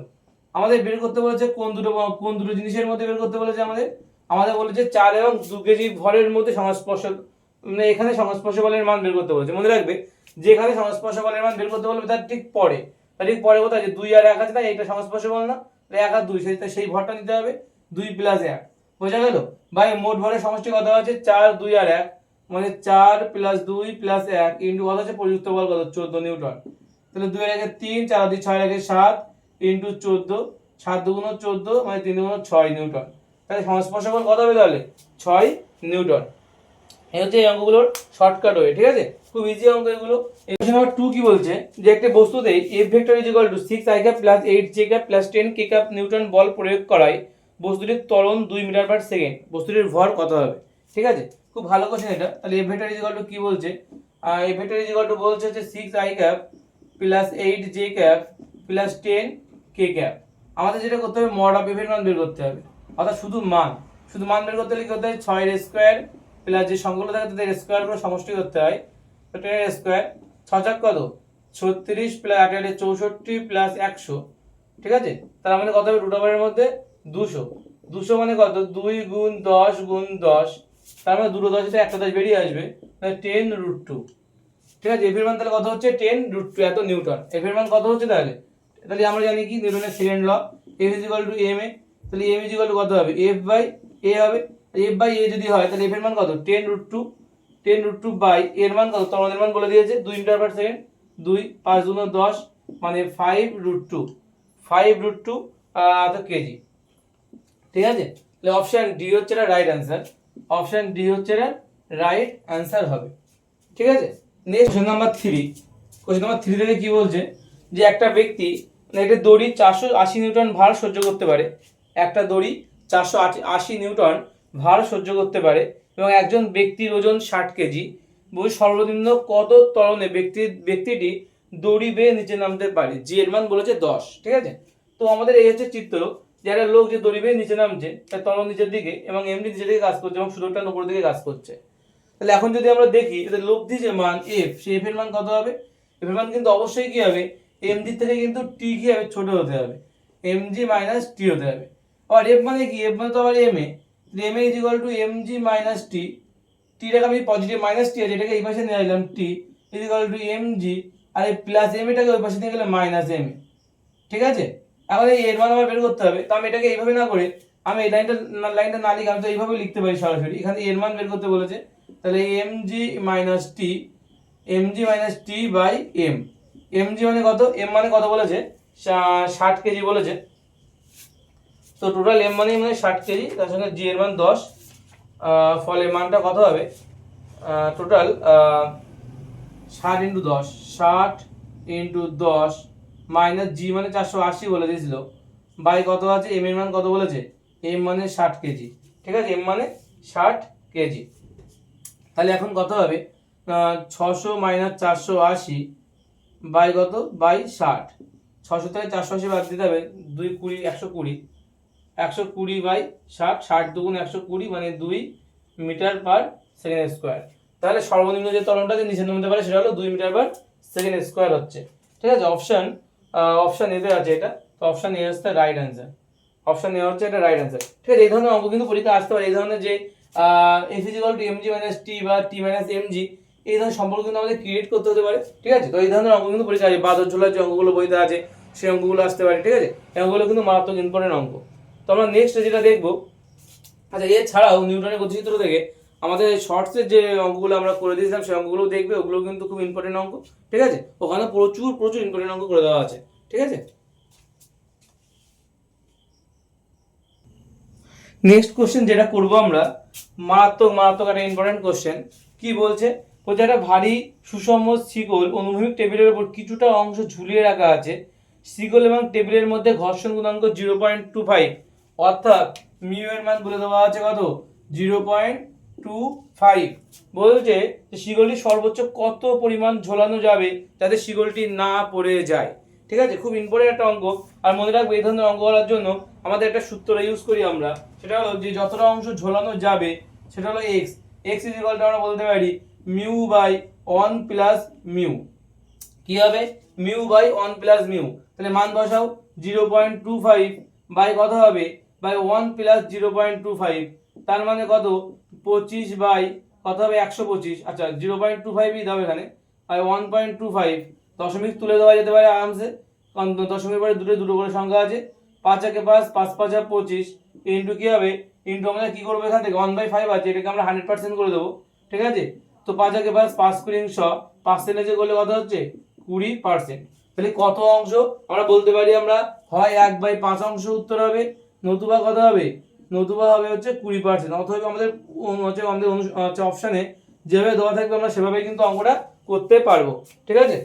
আমাদের বের করতে বলেছে কোন দুটো জিনিসের মধ্যে বের করতে বলেছে, আমাদের বলেছে 4 এবং 2 কেজি ভরের মধ্যে সংস্পর্শ, মানে এখানে সংস্পর্শ বলের মান বের করতে বলেছে। মনে রাখবে যেখানে সংস্পর্শ বলের মান বের করতে বলবে তার ঠিক পরে কোথায় আছে 2 আর 1 আছে না, এটা সংস্পর্শ বল না, 1 আর 2 সেই ভরটা নিতে হবে 2 + 1, বোঝা গেল। ভাই মোট ভরের সমষ্টি কত আছে 4 2 আর 1 মানে 4 + 2 + 1 ইন্টু কত আছে প্রযুক্ত বল কত 14 নিউটন। তাহলে 2 এর আগে 3, 4 আর 2 6 এর আগে 7 ইন্টু 14, 7 2 × 14 মানে 3 2 × 6 নিউটন। তাহলে সংস্পর্শ বল কত হবে তাহলে 6 নিউটন। এই হচ্ছে এই অঙ্কগুলোর শর্টকাট ওয়ে, ঠিক আছে, খুব ইজি অঙ্ক এগুলো। কোশ্চেন নাম্বার 2 কি বলছে যে একটা বস্তুতে F vector = 6i + 8j + 10k Newton বল প্রয়োগ করায় বস্তুটির ত্বরণ 2 মিটার/সেকেন্ড, বস্তুটির ভর কত হবে, ঠিক আছে, খুব ভালো কোশ্চেন এটা। তাহলে F ভেক্টর = কি বলছে, F ভেক্টর বলছে যে 6i + 8j + 10k। আমাদের যেটা করতে হবে মড অফ F এর মান বের করতে হবে, অর্থাৎ শুধু মান বের করতে হলে কি করতে হয় 6 এর স্কয়ার প্লাস যে সংখ্যাগুলো থাকে তাদের স্কয়ার করে সমষ্টি করতে হয়, তো 10 এর স্কয়ার 6 × কত 36 + 8 = 64 + 100, ঠিক আছে। তার মানে কত হবে রুট ওভারের মধ্যে 200 মানে কত 2 × 10 × 10, তার মানে দুটো 10 থেকে একটা 10 বেরিয়ে আসবে, তাহলে 10√2, ঠিক আছে। এফ এর মান তাহলে কত হচ্ছে 10√2 এত নিউটন। এফ এর মান কত হচ্ছে তাহলে আমরা জানি কি নিউটনের সেকেন্ড ল F = ma, তাহলে m = কত হবে F/a হবে। F/a যদি হয় তাহলে F এর মান কত 10√2 বাই এর মান কত ত্বরণের মান বলে দিয়েছে 2 মিটার/সেকেন্ড, 2 5 × 10 মানে 5√2 তো কেজি, ঠিক আছে। তাহলে অপশন ডি হচ্ছে এটা রাইট অ্যান্সার, হবে, ঠিক আছে। নেক্সট কোশ্চেন নাম্বার 3 থেকে কি বলছে যে একটা ব্যক্তি একটা দড়ি 480 নিউটন ভার সহ্য করতে পারে, একটা দড়ি 480 নিউটন ভার সহ্য করতে পারে এবং একজন ব্যক্তির ওজন 60 কেজি, সর্বনিম্ন কত ত্বরণে ব্যক্তিটি দড়ি বেয়ে নিচে নামতে পারে, জি এর মান বলেছে 10, ঠিক আছে। তো আমাদের এই হচ্ছে চিত্র যে একটা লোক যে দড়ি বেয়ে নিচে নামছে তার ত্বরণ নিচের দিকে এবং এমনি নিচের দিকে কাজ করছে এবং সুদূরটা উপরের দিকে কাজ করছে। তাহলে এখন যদি আমরা দেখি এদের লব্ধি যে মান f, সেই f এর মান কত হবে, f এর মান কিন্তু অবশ্যই কি হবে mg থেকে কিন্তু t কি হবে ছোট হতে হবে, mg - t হতে হবে। আর f মানে কি, f মানে তো আবার ma, ma = mg - t, t টাকে আমি পজিটিভ মাইনাস t আছে এটাকে এই পাশে নিয়ে আসলাম, t = mg আর এই প্লাস m এটাকে ওই পাশে নিয়ে গেলে মাইনাস m, ঠিক আছে। এখন এই এর মান আবার বের করতে হবে, তো আমি এটাকে এইভাবে না করে আমি এই লাইনটা না লিখে আমি তো এইভাবে লিখতে পারি সরাসরি, এখানে এর মান বের করতে বলেছে, তাহলে mg - t by m, mg মানে কত, m মানে কত বলেছে 60 কেজি বলেছে, তো টোটাল m মানে 60 কেজি, তার সঙ্গে g এর মান 10, ফলে মানটা কত হবে টোটাল 60 × 10 মাইনাস g মানে 480 বলে দিয়েছিল বাই কত আছে m এর মান কত বলেছে, m মানে 60 কেজি, ঠিক আছে, m মানে 60 কেজি। তাহলে এখন কত হবে 600 - 480 বাই কত বাই 60, 600 থেকে 480 বাদ দিতে হবে 2 20 120 বাই 60, 60 2 × 120 মানে 2 মিটার/সেকেন্ড স্কয়ার। তাহলে সর্বনিম্ন যে ত্বরণটা যে নিচে নামতে পারে সেটা হলো 2 মিটার/সেকেন্ড স্কয়ার হচ্ছে, ঠিক আছে। অপশন এতে আছে এটা, তো অপশন এ হচ্ছে রাইট অ্যান্সার, ঠিক আছে। এই ধরনের অঙ্ক কিন্তু পরীক্ষা আসতে পারে, এই ধরনের যে f = mg - t বা t - mg, এই ধরনের সম্পর্ক কিন্তু আমাদের ক্রিয়েট করতে হতে পারে, ঠিক আছে। তো এই ধরনের অঙ্ক কিন্তু পরীক্ষা আসে, বাদর ঝোলার যে অঙ্কগুলো বইতে আছে সেই অঙ্কগুলো আসতে পারে, ঠিক আছে। এই অঙ্কগুলো কিন্তু মারাত্মক ইম্পর্টেন্ট অঙ্ক। তো আমরা নেক্সট যেটা দেখবো, আচ্ছা এছাড়াও নিউটনের গতিসূত্র থেকে আমাদের শর্টসের যে অঙ্কগুলো আমরা করে দিয়েছিলাম সেই অঙ্কগুলো দেখবে, ওগুলো কিন্তু খুব ইম্পর্টেন্ট অঙ্ক, ঠিক আছে, ওখানে প্রচুর ইম্পর্টেন্ট অঙ্ক করে দেওয়া আছে, ঠিক আছে। নেক্সট কোশ্চেন যেটা করব আমরা মারাত্মক মারাত্মক একটা ইম্পর্টেন্ট কোশ্চেন। কি বলছে? বলছে একটা ভারী সুষম শিকল অনুভূমিক টেবিলের উপর কিছুটা অংশ ঝুলিয়ে রাখা আছে, শিকল এবং টেবিলের মধ্যে ঘর্ষণ গুণাঙ্ক 0.25, অর্থাৎ মিউ এর মান বলে দেওয়া আছে কত? 0.25। বলছে যে শিকলটি সর্বোচ্চ কত পরিমাণ ঝোলানো যাবে যাতে শিকলটি না পড়ে যায়। ঠিক আছে, খুব ইম্পর্টেন্ট একটা অঙ্ক। আর মনে রাখবে এই ধরনের অঙ্ক করার জন্য আমাদের একটা সূত্র ইউজ করি আমরা, সেটা হলো যে যতটা অংশ ঝোলানো যাবে সেটা হলো x. X is equal two আমরা বলতে পারি মিউ বাই 1 প্লাস মিউ। কি হবে? Mu by 1 plus mu. তাহলে মান বসাও, 0.25 বাই কত হবে? বাই 1 প্লাস 0.25, তার মানে কত? 25 বাই কত হবে? 125। আচ্ছা 0.25ই দাও এখানে, বাই 1.25। দশমিক তুলে দেওয়া যেতে পারে আরামসে, কারণ দশমিকের পরে দুটো করে সংখ্যা আছে। 5 একে 5, 5 5 25, ইন্টু কি হবে? ইন্টু আমরা কি করবো এখান থেকে 1/5 আছে, এটাকে আমরা 100% করে দেবো। ঠিক আছে, তো 5 একে 5, 5 কুড়ি 100, পার্সেন্টেজে করলে কত হচ্ছে? 20%। তাহলে কত অংশ আমরা বলতে পারি? আমরা হয় 1/5 অংশ উত্তর হবে, নতুবা কত হবে? নতুবা হবে হচ্ছে 20%। অথবা আমাদের হচ্ছে অপশানে যেভাবে দেওয়া থাকবে আমরা সেভাবে কিন্তু অঙ্কটা করতে পারবো। ঠিক আছে,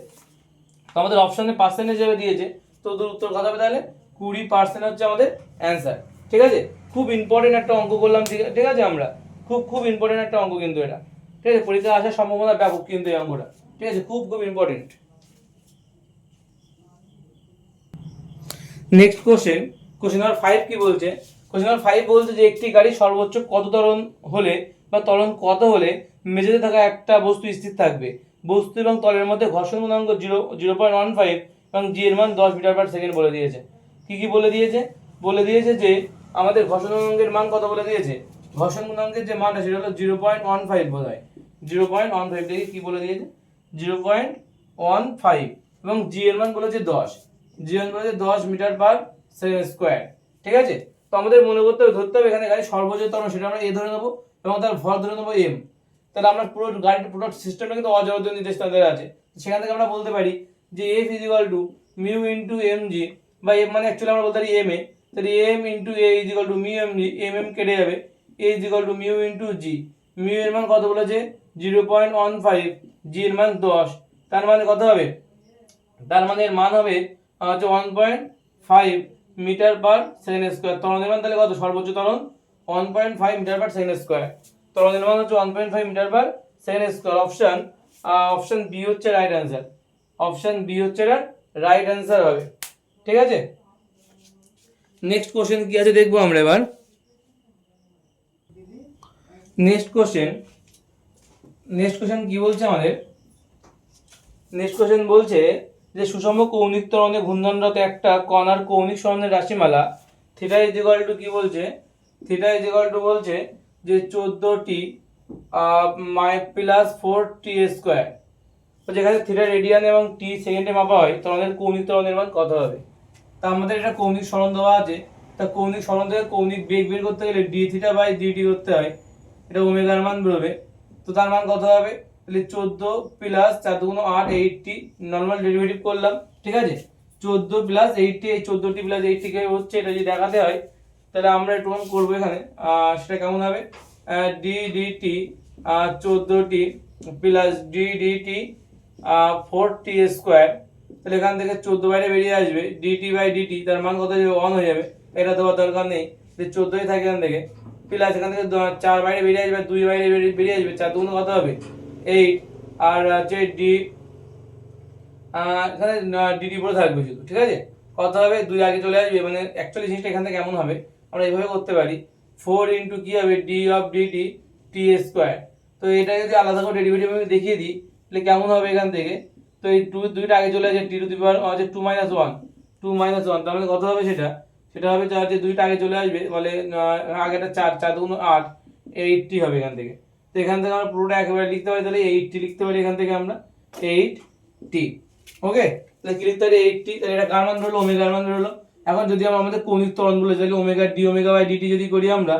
তো আমাদের অপশানে পার্সেন্টেজ যেভাবে দিয়েছে, তো উত্তর কত হবে তাহলে? 20% হচ্ছে আমাদের অ্যান্সার। ঠিক আছে, খুব ইম্পর্টেন্ট একটা অঙ্ক করলাম। ঠিক আছে, আমরা খুব ইম্পর্টেন্ট একটা অঙ্ক কিন্তু এটা। ঠিক আছে, পরীক্ষা আসার সম্ভাবনা ব্যাপক কিন্তু এই অঙ্কটা। ঠিক আছে, খুব ইম্পর্টেন্ট। নেক্সট কোশ্চেন নাম্বার 5 কি বলছে? কোশ্চেন নাম্বার 5 বলছে যে একটি গাড়ি সর্বোচ্চ কত ত্বরণ হলে বা ত্বরণ কত হলে মেঝেতে থাকা একটা বস্তু স্থির থাকবে? বস্তু এবং তলের মধ্যে ঘর্ষণ গুণাঙ্ক 0.15 এবং জি এর মান 10 মিটার পার সেকেন্ড বলে দিয়েছে। কি বলে দিয়েছে? বলে দিয়েছে যে আমাদের ঘর্ষণ গুণাঙ্কের মান কত বলে দিয়েছে? ঘর্ষণ গুণাঙ্কের যে মানটা সেটা হলো 0.15 বোধ হয়, 0.15 থেকে কি বলে দিয়েছে? 0.15 এবং জি এর মান বলেছে 10, জি এর মান বলেছে 10 মিটার পার সেকেন্ড স্কোয়ার। ঠিক আছে, তো আমাদের মনে ধরতে হবে এখানে গাড়ি সর্বোচ্চ ত্বরণ সেটা আমরা এ ধরে নেবো এবং তার ভর ধরে নেবো এম। তাহলে আমরা পুরো গাড়ির পুরো সিস্টেমটা কিন্তু অজস্র নির্দেশ তাদের আছে। সেখান থেকে আমরা বলতে পারি যে F is equal to mu into M G, বা এম মানে অ্যাকচুয়ালি আমরা বলতে পারি এম এ। তাহলে M into A is equal to mu M G, M কেটে যাবে, A is equal to mu into G. Mu এর মান কত বলেছে? 0.15, জি এর মান 10, তার মানে কত হবে? তার মানে এর মান হবে হচ্ছে 1.5 মিটার পার সেকেন্ড স্কোয়ার। ত্বরণের মান তাহলে কত? সর্বোচ্চ ত্বরণ 1.5 মিটার পার সেকেন্ড স্কোয়ার। ত্বরণের মান হচ্ছে 1.5 metre per second square. Option B হচ্ছে রাইট অ্যান্সার। অপশন বি হচ্ছে রাইট অ্যান্সার হবে। ঠিক আছে, নেক্সট কোশ্চেন কি আছে দেখবো আমরা এবার। নেক্সট কোশ্চেন কি বলছে আমাদের? নেক্সট কোশ্চেন বলছে যে সুষম কৌণিক ত্বরণে ঘূর্ণনরত একটা কণার কৌণিক সরণের রাশিমালা থিটা ইজ ইকুয়াল টু কি বলছে? থিটা ইজ ইকুয়াল টু বলছে যে 14t প্লাস 4t স্কোয়ার। তো যেখানে থিটা রেডিয়ান এবং টি সেকেন্ডে মাপা হয়, ত্বরণের কৌণিক ত্বরণের মান কত হবে? তা আমাদের এটা কৌণিক সরণ দেওয়া আছে, তা কৌণিক সরণ থেকে কৌণিক বেগ বের করতে গেলে ডি থিটা বাই ডিটি করতে হয়, এটা ওমেগার মান বেরোবে। তো তার মান কত হবে? তাহলে 14 প্লাস 4 দুগুণ 8, 80, নর্মাল ডেরিভেটিভ করলাম। ঠিক আছে, 14 প্লাস 80, এই 14টি প্লাস 80 কে হচ্ছে এটা যদি দেখাতে হয় তাহলে আমরা একটু করবো এখানে। সেটা কেমন হবে? ডি ডিটি 14টি plus D DT 4t square. তাহলে এখান থেকে 14 বাইরে বেরিয়ে আসবে, ডিটি বাই ডিটি, তার মান কত যাবে? 1 হয়ে যাবে। এটা দেওয়ার দরকার নেই, 14ই থাকে এখান থেকে। প্লাস এখান থেকে 4 বাইরে বেরিয়ে আসবে, 2 বাইরে বেরিয়ে আসবে, 4 দুগুণ কত হবে? 8। আর হচ্ছে ডি এখানে ডিডি পড়ে থাকবে শুধু। ঠিক আছে, কত হবে? 2 আগে চলে আসবে, মানে অ্যাকচুয়ালি জিনিসটা এখান থেকে কেমন হবে আমরা এইভাবে করতে পারি, 4 ইন্টু কি হবে? D of DT T square. তো এটা যদি আলাদা করে ডেরিভেটিভ আমি দেখিয়ে দিই তাহলে কেমন হবে এখান থেকে? তো এই দুইটা আগে চলে আসে, টি টু দি পাওয়ার হচ্ছে 2 - 1, 2 - 1, তার মানে কত হবে সেটা? সেটা হবে যে দুইটা আগে চলে আসবে, বলে আগেটা 4, 4 দুগুণ 8, 80 হবে এখান থেকে। তো এখান থেকে আমরা পুরোটা একেবারে লিখতে পারি, তাহলে 80 লিখতে পারি এখান থেকে আমরা, 8t। ওকে, তাহলে কি লিখতে পারি? 80। তাহলে এটা কার মান ধরলো? ওমেগার মান ধরলো। এখন যদি আমরা আমাদের কৌণিক ত্বরণ বলে তাহলে omega D omega by DT যদি করি আমরা,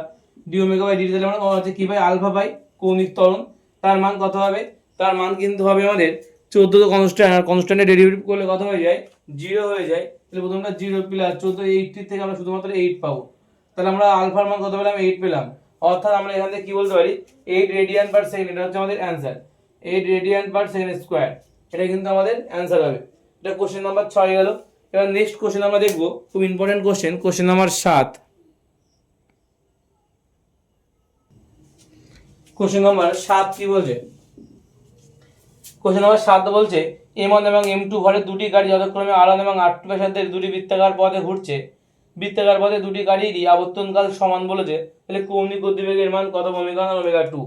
ডি ওমেগা বাই ডিটি, তাহলে আমরা হচ্ছে কি বাই আলফা বাই কৌণিক ত্বরণ, তার মান কত হবে? তার মান কিন্তু হবে আমাদের 14 তো কনস্ট্যান্ট, আর কনস্ট্যান্টের ডেরিভেটিভ করলে কত হয়ে যায়? 0 হয়ে যায়। তাহলে প্রথমটা 0 প্লাস 14, 80 থেকে আমরা শুধুমাত্র 8 পাবো। তাহলে আমরা আলফার মান কত পেলাম? 8 পেলাম। অর্থাৎ আমরা এখান থেকে কি বলতে পারি 8 রেডিয়ান পার সেকেন্ড, এটা হচ্ছে আমাদের অ্যান্সার। 8 রেডিয়ান পার সেকেন্ড স্কোয়ার, এটা কিন্তু আমাদের অ্যান্সার হবে। এটা কোশ্চেন নাম্বার 6 গেল। এবার নেক্সট কোশ্চেন আমরা দেখবো, খুব important question, question number 7। Question number 7 কি বলছে? কোশ্চেন নাম্বার 7 বলছে M1 এবং M2 ভরের দুটি গাড়ি যথাক্রমে R1 এবং R2 ব্যাসার্ধের দুটি বৃত্তাকার পথে ঘুরছে। বৃত্তাকার পথে দুটি গাড়িরই আবর্তনকাল সমান বলেছে, তাহলে কৌণিক গতিবেগের মান কত, ওমেগা 1 আর ওমেগা 2।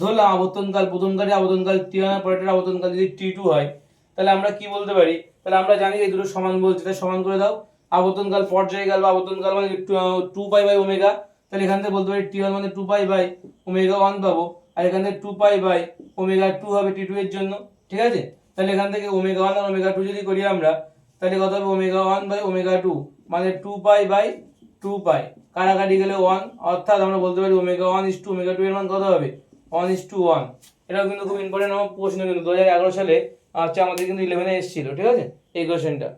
ধরলাম আবর্তনকাল, প্রথম গাড়ি আবর্তনকাল T1 আর পরেরটার আবর্তনকাল যদি T2 হয়, তাহলে আমরা কি বলতে পারি? তাহলে আমরা জানি এই দুটো সমান বলছে, তাহলে সমান করে দাও। আবর্তনকাল পর্যায়কাল বা আবর্তনকাল মানে 2 পাই বাই ওমেগা, তাহলে এখান থেকে বলতে পারি T1 মানে 2 পাই বাই ওমেগা 1 পাবো, আর এখান থেকে 2 পাই বাই ওমেগা 2 হবে T2 এর জন্য। ঠিক আছে, তাহলে এখান থেকে ওমেগা 1 আর ওমেগা 2 যদি করি আমরা, তাহলে কত হবে? ওমেগা 1 বাই ওমেগা 2 মানে 2 পাই বাই 2 পাই, কাটাকাটি গেলে 1, অর্থাৎ আমরা বলতে পারি ওমেগা 1 ইস টু ওমেগা 2 এর মান কত হবে? 1:1। এটাও কিন্তু খুব ইম্পর্টেন্ট আমার প্রশ্ন, কিন্তু 2011 সালে আচ্ছা আমাদের কিন্তু 11 এ এসেছিল। ঠিক আছে, এই কোশ্চেনটা।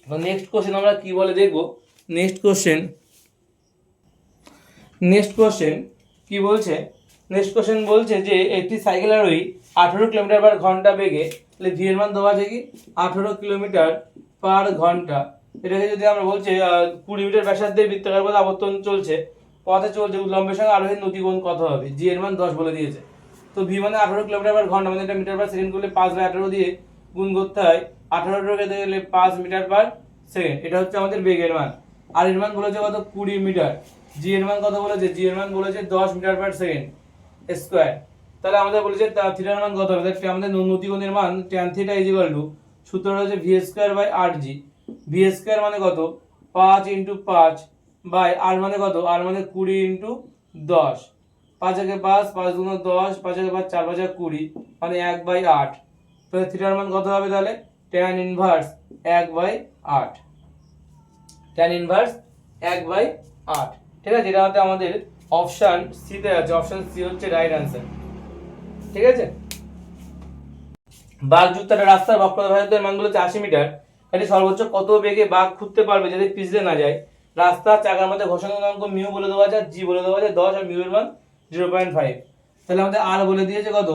তো নেক্সট কোশ্চেন আমরা কি বলে দেখবো। নেক্সট কোশ্চেন কি বলছে? নেক্সট কোশ্চেন বলছে যে একটি সাইকেল আরোহী 18 কিলোমিটার পার ঘন্টা বেগে, তাহলে ভি এর মান দেওয়া আছে কি 18 কিলোমিটার পার ঘন্টা। এটাকে যদি আমরা বলছি 20 মিটার ব্যাসার্ধের বৃত্তাকার পথে আবর্তন চলছে, পথে চলছে, উল্লম্বের সঙ্গে আরোহীর নতিকোণ কত হবে? জি এর মান 10 বলে দিয়েছে। তো ভি মানে 18 কিলোমিটার পার ঘন্টা, মানে এটা মিটার পার সেকেন্ড করলে 5/18 দিয়ে গুণ করতে হয়, 18 কেটে গেলে 5 মিটার পার সেকেন্ড, এটা হচ্ছে আমাদের বেগের মান। আর এর মান বলেছে কত? 20 মিটার। জি এর মান কত বলেছে? জি এর মান বলেছে 10 মিটার পার সেকেন্ড স্কয়ার। তাহলে আমাদের বলেছে থিটার মান কত হবে? তাহলে আমাদের নতিকোণের মান tan theta is equal to, সূত্র হচ্ছে V square by 8g। V square মানে কত? 5 × 5 বাই আর মানে কত? আর মানে 20 × 10, 5 একে 5, 5 × 10, 5 একে 5, 4 5 20, মানে 1/8। তাহলে থিটার মান কত হবে? তাহলে tan ইনভার্স 1/8, tan ইনভার্স 1/8। ঠিক আছে, এটা হচ্ছে আমাদের অপশন সি তে আছে, অপশন সি হচ্ছে রাইট অ্যান্সার। ঠিক আছে, বাঘযুক্ত একটা রাস্তার বক্রতা ব্যাসার্ধের মান বলেছে 80 মিটার। এটি সর্বোচ্চ কত বেগে বাঘ ঘুরতে পারবে যাতে পিছলে না যায়? রাস্তার চাকার মধ্যে ঘর্ষণ গুণাঙ্ক মিউ বলে দেওয়া আছে, জি বলে দেওয়া আছে 10, আর মিউ এর মান 0.5। তাহলে আমাদের আর বলে দিয়েছে কত?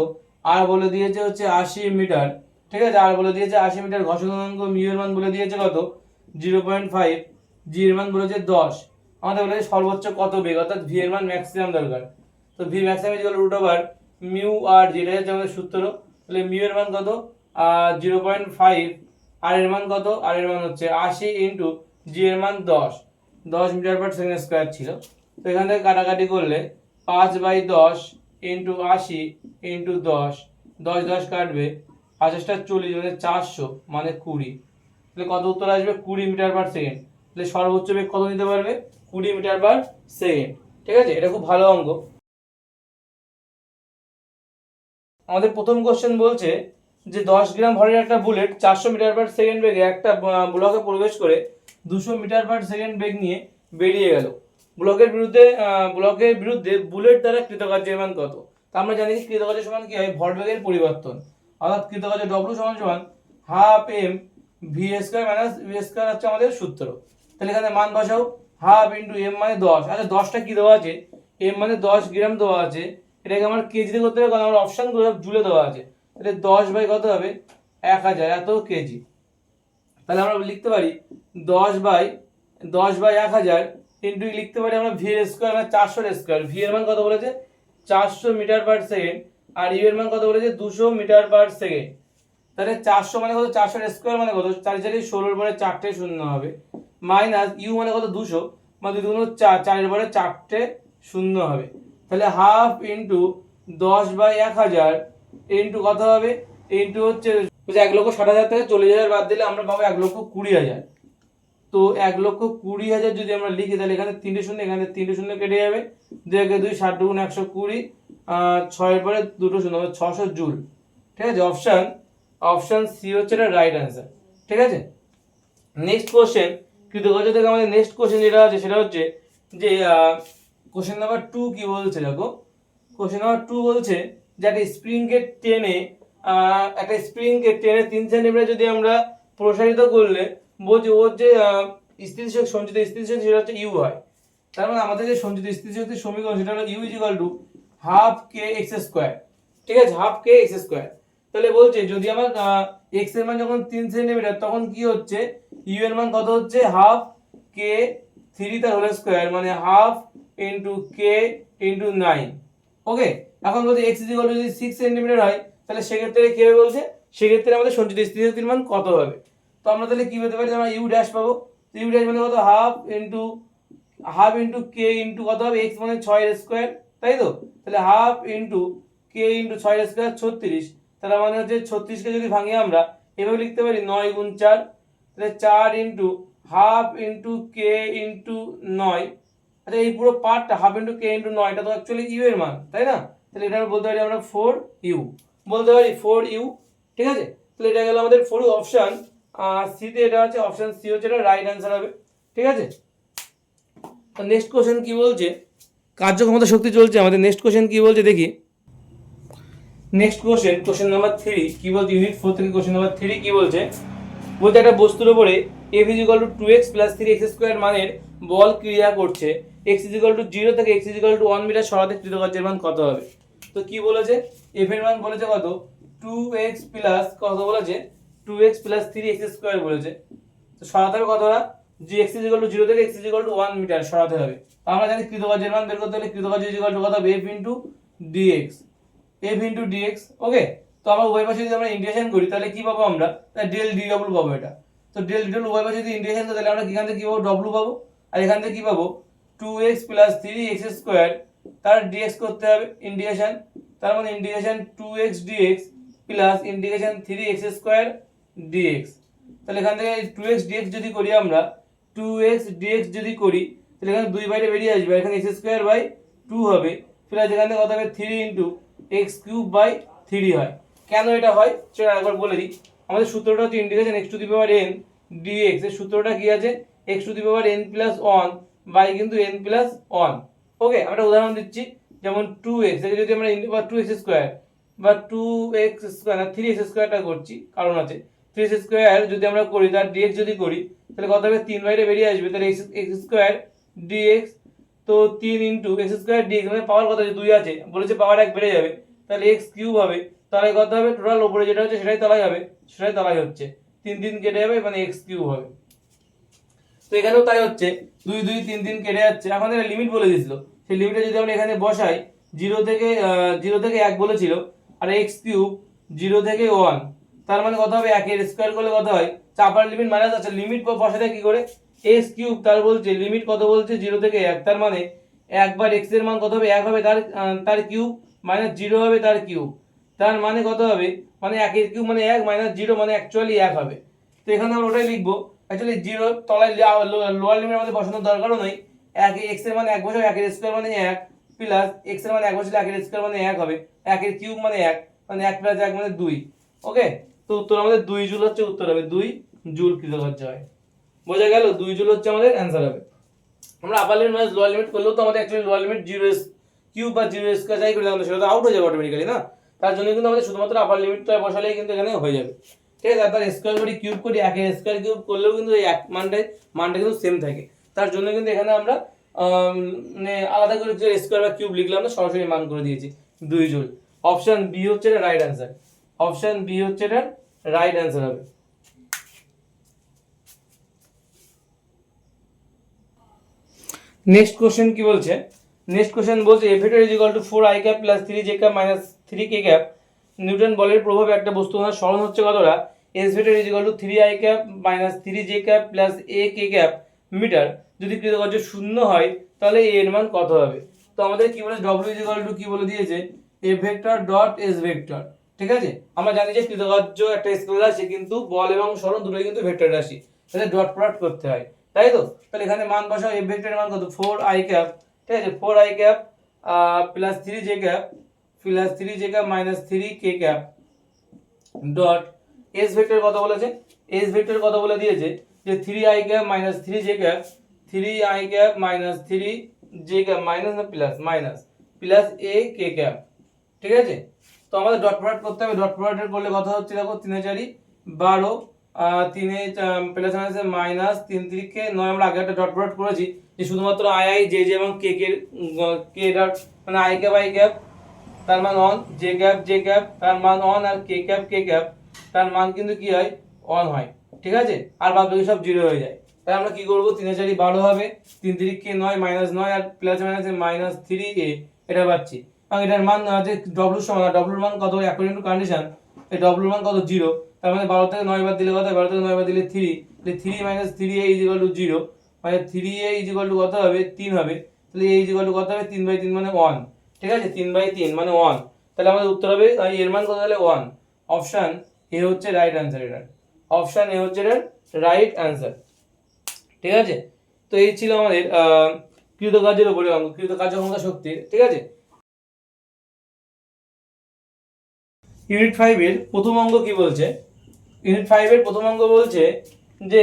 আর বলে দিয়েছে হচ্ছে 80 মিটার। ঠিক আছে, আর বলে দিয়েছে 80 মিটার, ঘর্ষণ গুণাঙ্ক মিউ এর মান বলে দিয়েছে কত? 0.5, জি এর মান বলেছে 10। আমাদের বলেছে সর্বোচ্চ কত বেগ, অর্থাৎ ভি এর মান ম্যাক্সিমাম দরকার। তো V maximum equal root over mu R, যেটা হচ্ছে আমাদের সূত্র। তাহলে মিউ এর মান কত? 0.5, আর এর মান কত? আর এর মান হচ্ছে 80 ইন্টু জি এর মান 10 মিটার পার সেকেন্ড স্কয়ার ছিল। তো এখান থেকে কাটাকাটি করলে 5/10 ইন্টু 80 ইন্টু 10, 10 10 কাটবে, 50টা 40 মানে 400 মানে 20। তাহলে কত উত্তর আসবে? 20 মিটার পার সেকেন্ড। তাহলে সর্বোচ্চ বেগ কত নিতে পারবে? 20 মিটার পার সেকেন্ড। ঠিক আছে, এটা খুব ভালো অঙ্ক। আমাদের প্রথম কোশ্চেন বলছে যে 10 গ্রাম ভরের একটা বুলেট 400 মিটার পার সেকেন্ড বেগে একটা ব্লকে প্রবেশ করে 200 মিটার পার সেকেন্ড বেগ নিয়ে বেরিয়ে গেল। ব্লকের বিরুদ্ধে বুলেট দ্বারা কৃতকার্যের মান কত? তা আমরা জানি কৃতকার্যের সমান কি হয়? ভরবেগের পরিবর্তন, অর্থাৎ কৃতকার্য W সমান সমান half m V square minus V square হচ্ছে আমাদের সূত্র। তাহলে এখানে মান বসাও, হাফ ইন্টু m মানে 10। আচ্ছা 10টা কি দেওয়া আছে? m মানে 10 গ্রাম দেওয়া আছে, এটাকে আমার কেজিতে করতে হবে কারণ আমার অপশনগুলো জুলে দেওয়া আছে। তাহলে 10 বাই কত হবে? 1000, এত কেজি। তাহলে আমরা লিখতে পারি 10/10/1000 ইন্টু লিখতে পারি আমরা ভি এর স্কয়ার মানে 400 এর স্কয়ার। ভি এর মান কত বলেছে? 400 মিটার পার সেকেন্ড, আর ইউ এর মান কত বলেছে? 200 মিটার পার সেকেন্ড। তাহলে 400 মানে কত? 400 এর স্কয়ার মানে কত? 4 4 16 এর পরে 4টে শূন্য হবে, মাইনাস ইউ মানে কত? 200 মানে 2 2 4, 4 এর পরে 4টে শূন্য হবে। তাহলে হাফ ইন্টু 10/1000 ইন্টু কত হবে? ইন্টু হচ্ছে 1,60,000 থেকে 40,000 বাদ দিলে আমরা পাবো 1,20,000। তো 1,20,000 যদি আমরা লিখি তাহলে এখানে 3টে শূন্য, এখানে 3টে শূন্য কেটে যাবে, 2 একে 2, 60 × 120, 6 এর পরে 2টো শূন্য, 600 জুল। ঠিক আছে, অপশন সি হচ্ছে এটা রাইট অ্যান্সার। ঠিক আছে, নেক্সট কোশ্চেন কৃতকার্য থেকে আমাদের নেক্সট কোশ্চেন যেটা আছে সেটা হচ্ছে যে কোশ্চেন নাম্বার 2 কি বলছে দেখো। কোশ্চেন নাম্বার 2 বলছে যে একটা স্প্রিংকে টেনে 3 সেন্টিমিটার যদি আমরা প্রসারিত করলে বলছে ওর যে স্থিতিশীল সঞ্চিত স্থিতিশীল সেটা হচ্ছে ইউ হয়। তার মানে আমাদের যে সঞ্চিত স্থিতিশক্তির সমীকরণ সেটা হলো U is equal to half K x square. ঠিক আছে, হাফ কে এক্স স্কোয়ার। তাহলে বলছে যদি আমার এক্স এর মান যখন 3 সেন্টিমিটার তখন কি হচ্ছে, ইউ এর মান কত হচ্ছে, হাফ কে 3 তার হোল স্কোয়ার মানে হাফ ইনটু কে ইনটু 9। ওকে, এখন বলছে এক্স ইজ ইকুয়াল টু যদি 6 সেন্টিমিটার হয় তাহলে সেক্ষেত্রে কি হবে বলছে, সেক্ষেত্রে আমাদের সঞ্চিত স্থিতিশক্তির মান কত হবে। তো আমরা তাহলে কি পেতে পারি, আমরা ইউ ড্যাশ পাবো। ইউ ড্যাশ মানে কত, হাফ ইনটু কে ইনটু কত হবে, এক্স মানে 6 এর স্কোয়ার, তাই তো। তাহলে হাফ ইনটু কে ইনটু 6 এর স্কোয়ার 36। তাহলে মানে হচ্ছে 36 কে যদি ভাঙি আমরা এভাবে লিখতে পারি 9 গুণ 4, তাহলে 4 ইনটু হাফ ইনটু কে ইনটু 9। আচ্ছা এই পুরো পার্টটা হাফ ইনটু কে ইনটু 9 এটা তো অ্যাকচুয়ালি ইউ এর মান, তাই না। তাহলে এটা বলতে পারি আমরা 4u, বলতে পারি 4u। ঠিক আছে, তাহলে এটা গেল আমাদের 4 অপশন সি তে, এটা হচ্ছে অপশন সি হচ্ছে এটা রাইট অ্যান্সার হবে। ঠিক আছে, তো নেক্সট কোশ্চেন কি বলছে, কার্যক্ষমতা শক্তি চলছে আমাদের। নেক্সট কোশ্চেন কি বলছে দেখি। নেক্সট কোশ্চেন, কোশ্চেন নাম্বার 3 কি বলছে, ইউনিট 4 থেকে কোশ্চেন নাম্বার 3 কি বলছে, বলতে একটা বস্তুর উপরে f = 2x + 3x² মানের বল ক্রিয়া করছে, x = 0 থেকে x = 1 মিটার সরাতে কৃতকার্যের মান কত হবে। তো কি বলেছে, f এর মান বলেছে কত, 2x প্লাস কত বলেছে, 2x + 3x² বলেছে। তো সরাতে হবে কতটা, যে x = 0 থেকে x = 1 মিটার সরাতে হবে। আমরা জানি কৃতকার্যের মান বের করতে হলে কৃতকার্য = কত হবে, f * dx, f * dx। ওকে, তো আমরা উভয় পাশে যদি আমরা ইন্টিগ্রেশন করি তাহলে কি পাবো আমরা, ডেল ডি ডব্লিউ পাবো এটা। তো ডেল ডি ডব্লিউ উভয় পাশে যদি ইন্টিগ্রেশন করি তাহলে আমরা এখান থেকে কি পাবো, ডব্লিউ পাবো। আর এখান থেকে কি পাবো, 2x + 3x² তার dx করতে হবে ইন্টিগ্রেশন। তার মানে integration 2x dx plus integration 3x² dx। তাহলে এখান থেকে 2x dx যদি করি আমরা, 2x dx যদি করি তাহলে এখানে 2 বাইরে বেরিয়ে আসবে, এখানে x²/2 হবে, প্লাস এখানে কত হবে 3x³/3 হয়। কেন এটা হয় সেটা একবার বলে দিই। আমাদের সূত্রটা হচ্ছে ইন্টিগ্রেশন x⁴n dx এর সূত্রটা কি আছে, x⁴n + 1 বাই কিন্তু n + 1। ওকে, আমরা উদাহরণ দিচ্ছি, যেমন 2x একে যদি আমরা 2x² বা 2x² না 3x² টা করছি, কারণ আছে 3x² যদি আমরা করি তার dx যদি করি তাহলে কত হবে, 3 বাইরে বেরিয়ে আসবে, তাহলে x² dx। তো 3 x² dx মানে পাওয়ার কত আছে, 2 আছে, বলেছে পাওয়ার 1 বেড়ে যাবে, তাহলে x³ হবে। তাহলে কত হবে, টোটাল উপরে যেটা হচ্ছে সেটাই তলায় হবে, সেটাই তলায় হচ্ছে, 3 3 কেটে যাবে মানে x³ হবে। তো এখানেও তাই হচ্ছে, 2 2 3 3 কেটে যাচ্ছে। এখন একটা লিমিট বলে দিয়েছিল, সেই লিমিটটা যদি আমরা এখানে বসাই, 0 থেকে 1 বলেছিল, আর x³ 0 থেকে 1, তার মানে কত হবে, 1 এর স্কয়ার করলে কত হয়, চাপার লিমিট মাইনাস আছে, লিমিট বসাতে কি করে, x³ তার বলছে লিমিট কত বলছে, 0 থেকে 1, তার মানে 1 বার x এর মান কত হবে, 1 হবে তার কিউব মাইনাস 0 হবে তার কিউব, তার মানে কত হবে, মানে 1 এর কিউব মানে 1 মাইনাস 0 মানে অ্যাকচুয়ালি 1 হবে। তো এখানে আমরা ওটাই লিখবো, অ্যাকচুয়ালি 0 তলায় লোয়ার লিমিট আমাদের বসানোর দরকারও নেই, 1 x এর মানে 1 বসাবো, 1 এর স্কয়ার মানে 1 প্লাস x এর মানে 1 বসালে 1 এর স্কয়ার মানে 1 হবে, 1 এর কিউব মানে 1 মানে 1 প্লাস 1 মানে 2। ওকে, তো উত্তর আমাদের 2 জুল হচ্ছে উত্তর হবে, 2 জুল কৃতকার্য হয়। বোঝা গেল, 2 জুল হচ্ছে আমাদের অ্যানসার হবে। আমরা আপার লিমিট মাইনাস লোয়ার লিমিট করলেও তো আমাদের অ্যাকচুয়ালি লোয়ার লিমিট 0 এর কিউব বা 0 এর স্কয়ার যাই করে আমাদের সেটা তো আউট হয়ে যাবে অটোমেটিক্যালি না, তার জন্য কিন্তু আমাদের শুধুমাত্র আপার লিমিটটা বসালেই কিন্তু এখানে হয়ে যাবে। ঠিক আছে, তারপর স্কয়ার করি কিউব করি, 1 এর স্কয়ার কিউব করলেও কিন্তু এই এক মানটা কিন্তু সেম থাকে, তার জন্য কিন্তু এখানে আমরা মানে আলাদা করে যে স্কয়ার বা কিউব লিখলাম না, সরাসরি মান করে দিয়েছি 2 জুল। অপশন বি হচ্ছে এটা রাইট অ্যান্সার, অপশন বি হচ্ছে এটা রাইট অ্যান্সার হবে। নেক্সট কোশ্চেন কি বলছে, নেক্সট কোশ্চেন বলছে f vector = 4i cap plus 3j cap minus 3k cap newton বলের প্রভাবে একটা বস্তু সরণ হচ্ছে কতটা, s vector = 3i cap minus 3j cap plus ak cap metre, যদি কৃতকার্য 0 হয় তাহলে a এর মান কত হবে। তো আমাদের কি বলে, w কি বলে দিয়েছে, f vector dot s vector. ঠিক আছে, আমরা জানি যে কৃতকার্য একটা স্কেলার রাশি, কিন্তু বল এবং সরণ দুটোই কিন্তু ভেক্টর রাশি, তাহলে ডট প্রোডাক্ট করতে হয়, তাই তো। তাহলে এখানে মান বসাও, f ভেক্টরের মান কত, 4i ক্যাপ, ঠিক আছে, 4i cap plus 3j cap plus 3j cap minus 3k cap dot s vector কত বলেছে, s ভেক্টর কত বলে দিয়েছে যে 3i cap minus 3j cap 3i cap minus 3j cap minus না plus minus plus ak cap. ঠিক আছে, তো আমাদের ডট প্রোডাক্ট করতে হবে, ডট প্রোডাক্ট করলে কত হচ্ছে দেখো, 3 4 12 তিনে প্লাস মাইনাসে মাইনাস, 3 3 9, আমরা আগে একটা ডট প্রোডাক্ট করেছি যে শুধুমাত্র আই আই জে জে এবং কে কে কে ডট মানে আই ক্যাপ তার মান অন, জে ক্যাপ তার মান অন, আর কে ক্যাপ তার মান কিন্তু কি হয়, অন হয়। ঠিক আছে, আর বাদ বাকি সব জিরো হয়ে যায়। তাহলে আমরা কি করব, 3 4 12 হবে, 3 3 কে 9 -9 আর প্লাস মাইনাসে -3a এটা পাচ্ছি। এবং এটার মান আছে w সমান, w এর মান কত, অ্যাকর্ডিং টু কন্ডিশন এই w এর মান কত, 0। তার মানে 12 থেকে 9 বাদ দিলে কত, 12 থেকে 9 বাদ দিলে 3, তাহলে 3 - 3a = 0, মানে 3a = কত হবে, 3 হবে। তাহলে a = কত হবে, 3/3 মানে 1। ঠিক আছে, 3/3 মানে 1। তাহলে আমাদের উত্তর হবে এর মান কত, তাহলে 1। অপশন এ হচ্ছে রাইট অ্যান্সার। এটা অপশন এ হচ্ছে এর রাইট অ্যান্সার। ঠিক আছে, তো এই ছিল আমাদের কৃতকার্যের উপরে অঙ্ক, কৃতকার্যক্ষমতা শক্তির। ঠিক আছে, ইউনিট 5 এর প্রথম অঙ্ক কি বলছে, ইউনিট 5 এর প্রথম অঙ্ক বলছে যে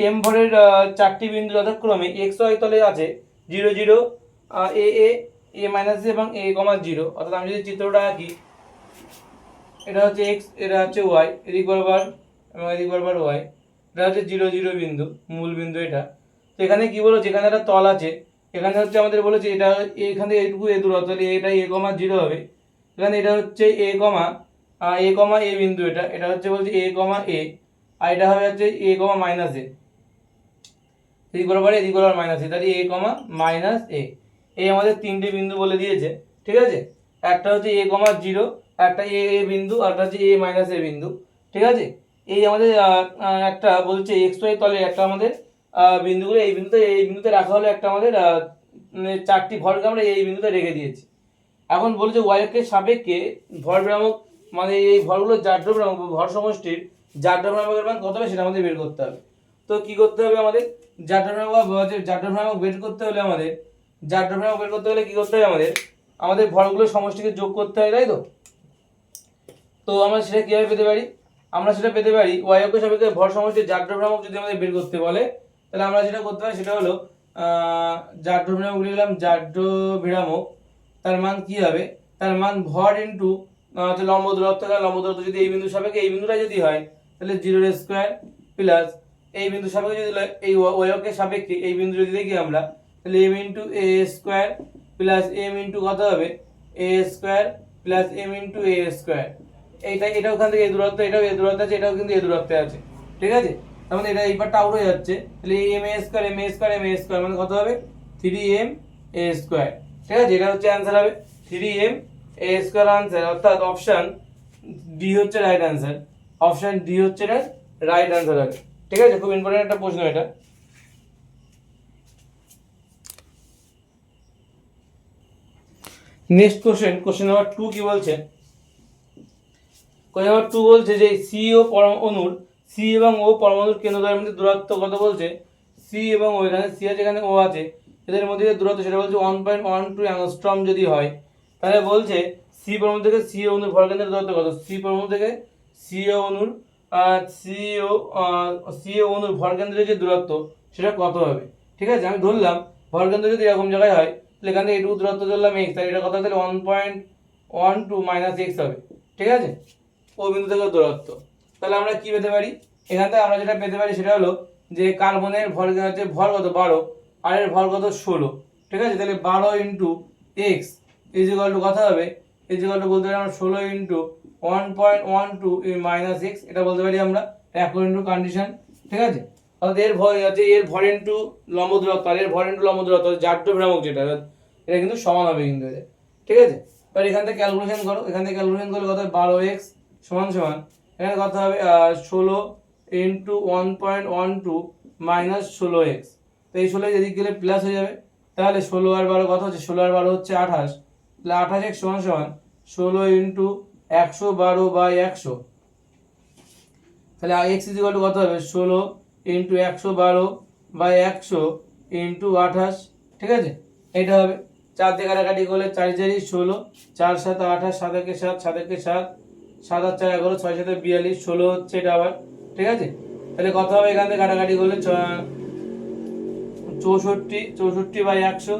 এম ভরের 4টি বিন্দু যথাক্রমে এক্স ওয়াই তলে আছে 0 0 এ এ এ মাইনাস এবং এ কমা 0। অর্থাৎ আমি যদি চিত্রটা আঁকি, এটা হচ্ছে এক্স, এটা হচ্ছে ওয়াই, এদিক বরাবর এবং এদিক বরাবর ওয়াই, এটা হচ্ছে 0 0 বিন্দু, মূল বিন্দু এটা। তো এখানে কি বলো, যেখানে একটা তল আছে, এখানে হচ্ছে আমাদের বলেছে এটা এখানে এইটুকু এ দূরত্ব, তাহলে এটা এ কমা 0 হবে। এখানে এটা হচ্ছে এ কমা এ বিন্দু, এটা এটা হচ্ছে বলছে এ কমা এ, আর এটা হবে হচ্ছে এ কমা মাইনাস এ, এদিক বরাবর এদিক বরাবর মাইনাস এ, তাহলে এ কমা মাইনাস এ। এই আমাদের তিনটে বিন্দু বলে দিয়েছে। ঠিক আছে, একটা হচ্ছে এ কমা 0, একটা এ এ বিন্দু, আর একটা হচ্ছে এ মাইনাস এ বিন্দু। ঠিক আছে, এই আমাদের একটা বলছে এক্স ওয়াই তলে একটা আমাদের বিন্দুগুলো এই বিন্দুতে রাখা হলো একটা আমাদের মানে 4টি ভরকে আমরা এই বিন্দুতে রেখে দিয়েছি। এখন বলছে ওয়াই এর সাপেক্ষে ভর ভ্রামক, মানে এই ভরগুলো জাড্য ভ্রামক ভর সমষ্টির জাড্য ভ্রামকের মান কত হবে সেটা আমাদের বের করতে হবে। তো কি করতে হবে আমাদের, জাড্য ভ্রামক বের করতে হলে কি করতে হবে আমাদের, ভরগুলোর সমষ্টিকে যোগ করতে হয়, তাই তো। তো আমরা সেটা কিভাবে পেতে পারি, আমরা সেটা পেতে পারি ওয়াই অক্ষের সাপেক্ষে ভর সমষ্টির জাড্য ভ্রামক যদি আমাদের বের করতে বলে, তাহলে আমরা যেটা করতে পারি সেটা হলো জাড্য ভ্রামক লিখলাম, জাড্য ভ্রামক তার মান কি হবে, তার মান ভর ইনটু হচ্ছে লম্ব দূরত্ব। লম্ব দূরত্ব যদি এই বিন্দুর সাপেক্ষে এই বিন্দুটা যদি হয়, তাহলে 0 স্কয়ার প্লাস এই বিন্দুর সাপেক্ষে যদি এই ওয়াই অক্ষের সাপেক্ষে এই বিন্দু যদি দেখি আমরা, তাহলে m into a square plus m into কত হবে, a square plus m into a square. এটা ওখান থেকে এই দূরত্ব, এটাও এই দূরত্ব আছে, এটাও কিন্তু এই দূরত্বে আছে। ঠিক আছে, তার মানে এটা এই পার্টটা আউট হয়ে যাচ্ছে, তাহলে m a স্কয়ার মানে কত হবে, 3m a স্কয়ার। ঠিক আছে, এটা হচ্ছে অ্যান্সার হবে 3m a স্কয়ার আনসার। অর্থাৎ অপশন ডি হচ্ছে রাইট অ্যান্সার। অপশন ডি হচ্ছে রাইট অ্যান্সার হবে। ঠিক আছে, খুব ইম্পর্টেন্ট একটা প্রশ্ন এটা। নেক্সট কোশ্চেন নাম্বার 2 কি বলছে, কোশ্চেন নাম্বার 2 বলছে যে সি ও পরমাণুর সি এবং ও পরমাণুর কেন্দ্রদ্বয়ের মধ্যে দূরত্ব কত বলছে, সি এবং ও, এখানে সি আছে এখানে ও আছে, এদের মধ্যে যে দূরত্ব সেটা বলছে 1.12 অ্যাংস্ট্রম যদি হয়, তাহলে বলছে সি পরমাণু থেকে সি ও অণুর ভরকেন্দ্রের দূরত্ব কত, সি পরমাণু থেকে সি ও অণুর সি ও অণুর ভরকেন্দ্রের যে দূরত্ব সেটা কত হবে। ঠিক আছে, আমি ধরলাম ভরকেন্দ্র যদি এরকম জায়গায় হয়, তাহলে এখান থেকে এইটুকু দূরত্ব ধরলাম x, তাহলে এটা কত, তাহলে 1.12 - x হবে। ঠিক আছে, ও বিন্দু থেকে দূরত্ব। তাহলে আমরা কি পেতে পারি, এখান থেকে আমরা যেটা পেতে পারি সেটা হলো যে কার্বনের ভর হচ্ছে ভর কত 12, আর এর ভর কত 16। ঠিক আছে, তাহলে 12 ইন্টু এক্স ইজিক্যাল টু কথা হবে, ইজিক্যাল টু বলতে পারি আমরা 16 ইন্টু 1.12 - x, এটা বলতে পারি আমরা অ্যাকর্ডিং টু কন্ডিশন। ঠিক আছে, অর্থাৎ এর ভর আছে, এর ভর ইন্টু লম্ব দূরত্ব, আর এর ভর ইন্টু লম্ব দূরত্ব জাড্য ভ্রামক যেটা, এটা কিন্তু সমান হবে কিন্তু এদের। ঠিক আছে, এবার এখান থেকে ক্যালকুলেশন করো, এখান থেকে ক্যালকুলেশন করলে কত হবে, 12x সমান সমান এখানে কত হবে 16 ইন্টু 1.12 মাইনাস 16x। তো এই 16 এদিক গেলে প্লাস হয়ে যাবে, তাহলে 16 আর 12 কত হচ্ছে, 16 আর 12 হচ্ছে 28, তাহলে 28x সমান সমান 16 ইন্টু 112/100। তাহলে x ইকুয়াল টু কত হবে, 16 ইন্টু 112/100 ইন্টু 28। ঠিক আছে, এটা হবে 4 দিয়ে কাটাকাটি করলে 4 4 16, 4 7 28, 7 1 7, 7 1 7, 7 আর 4 11, 6 7 42, 16 হচ্ছে এটা আবার। ঠিক আছে, তাহলে কত হবে, এখান থেকে কাটাকাটি করলে 64/100,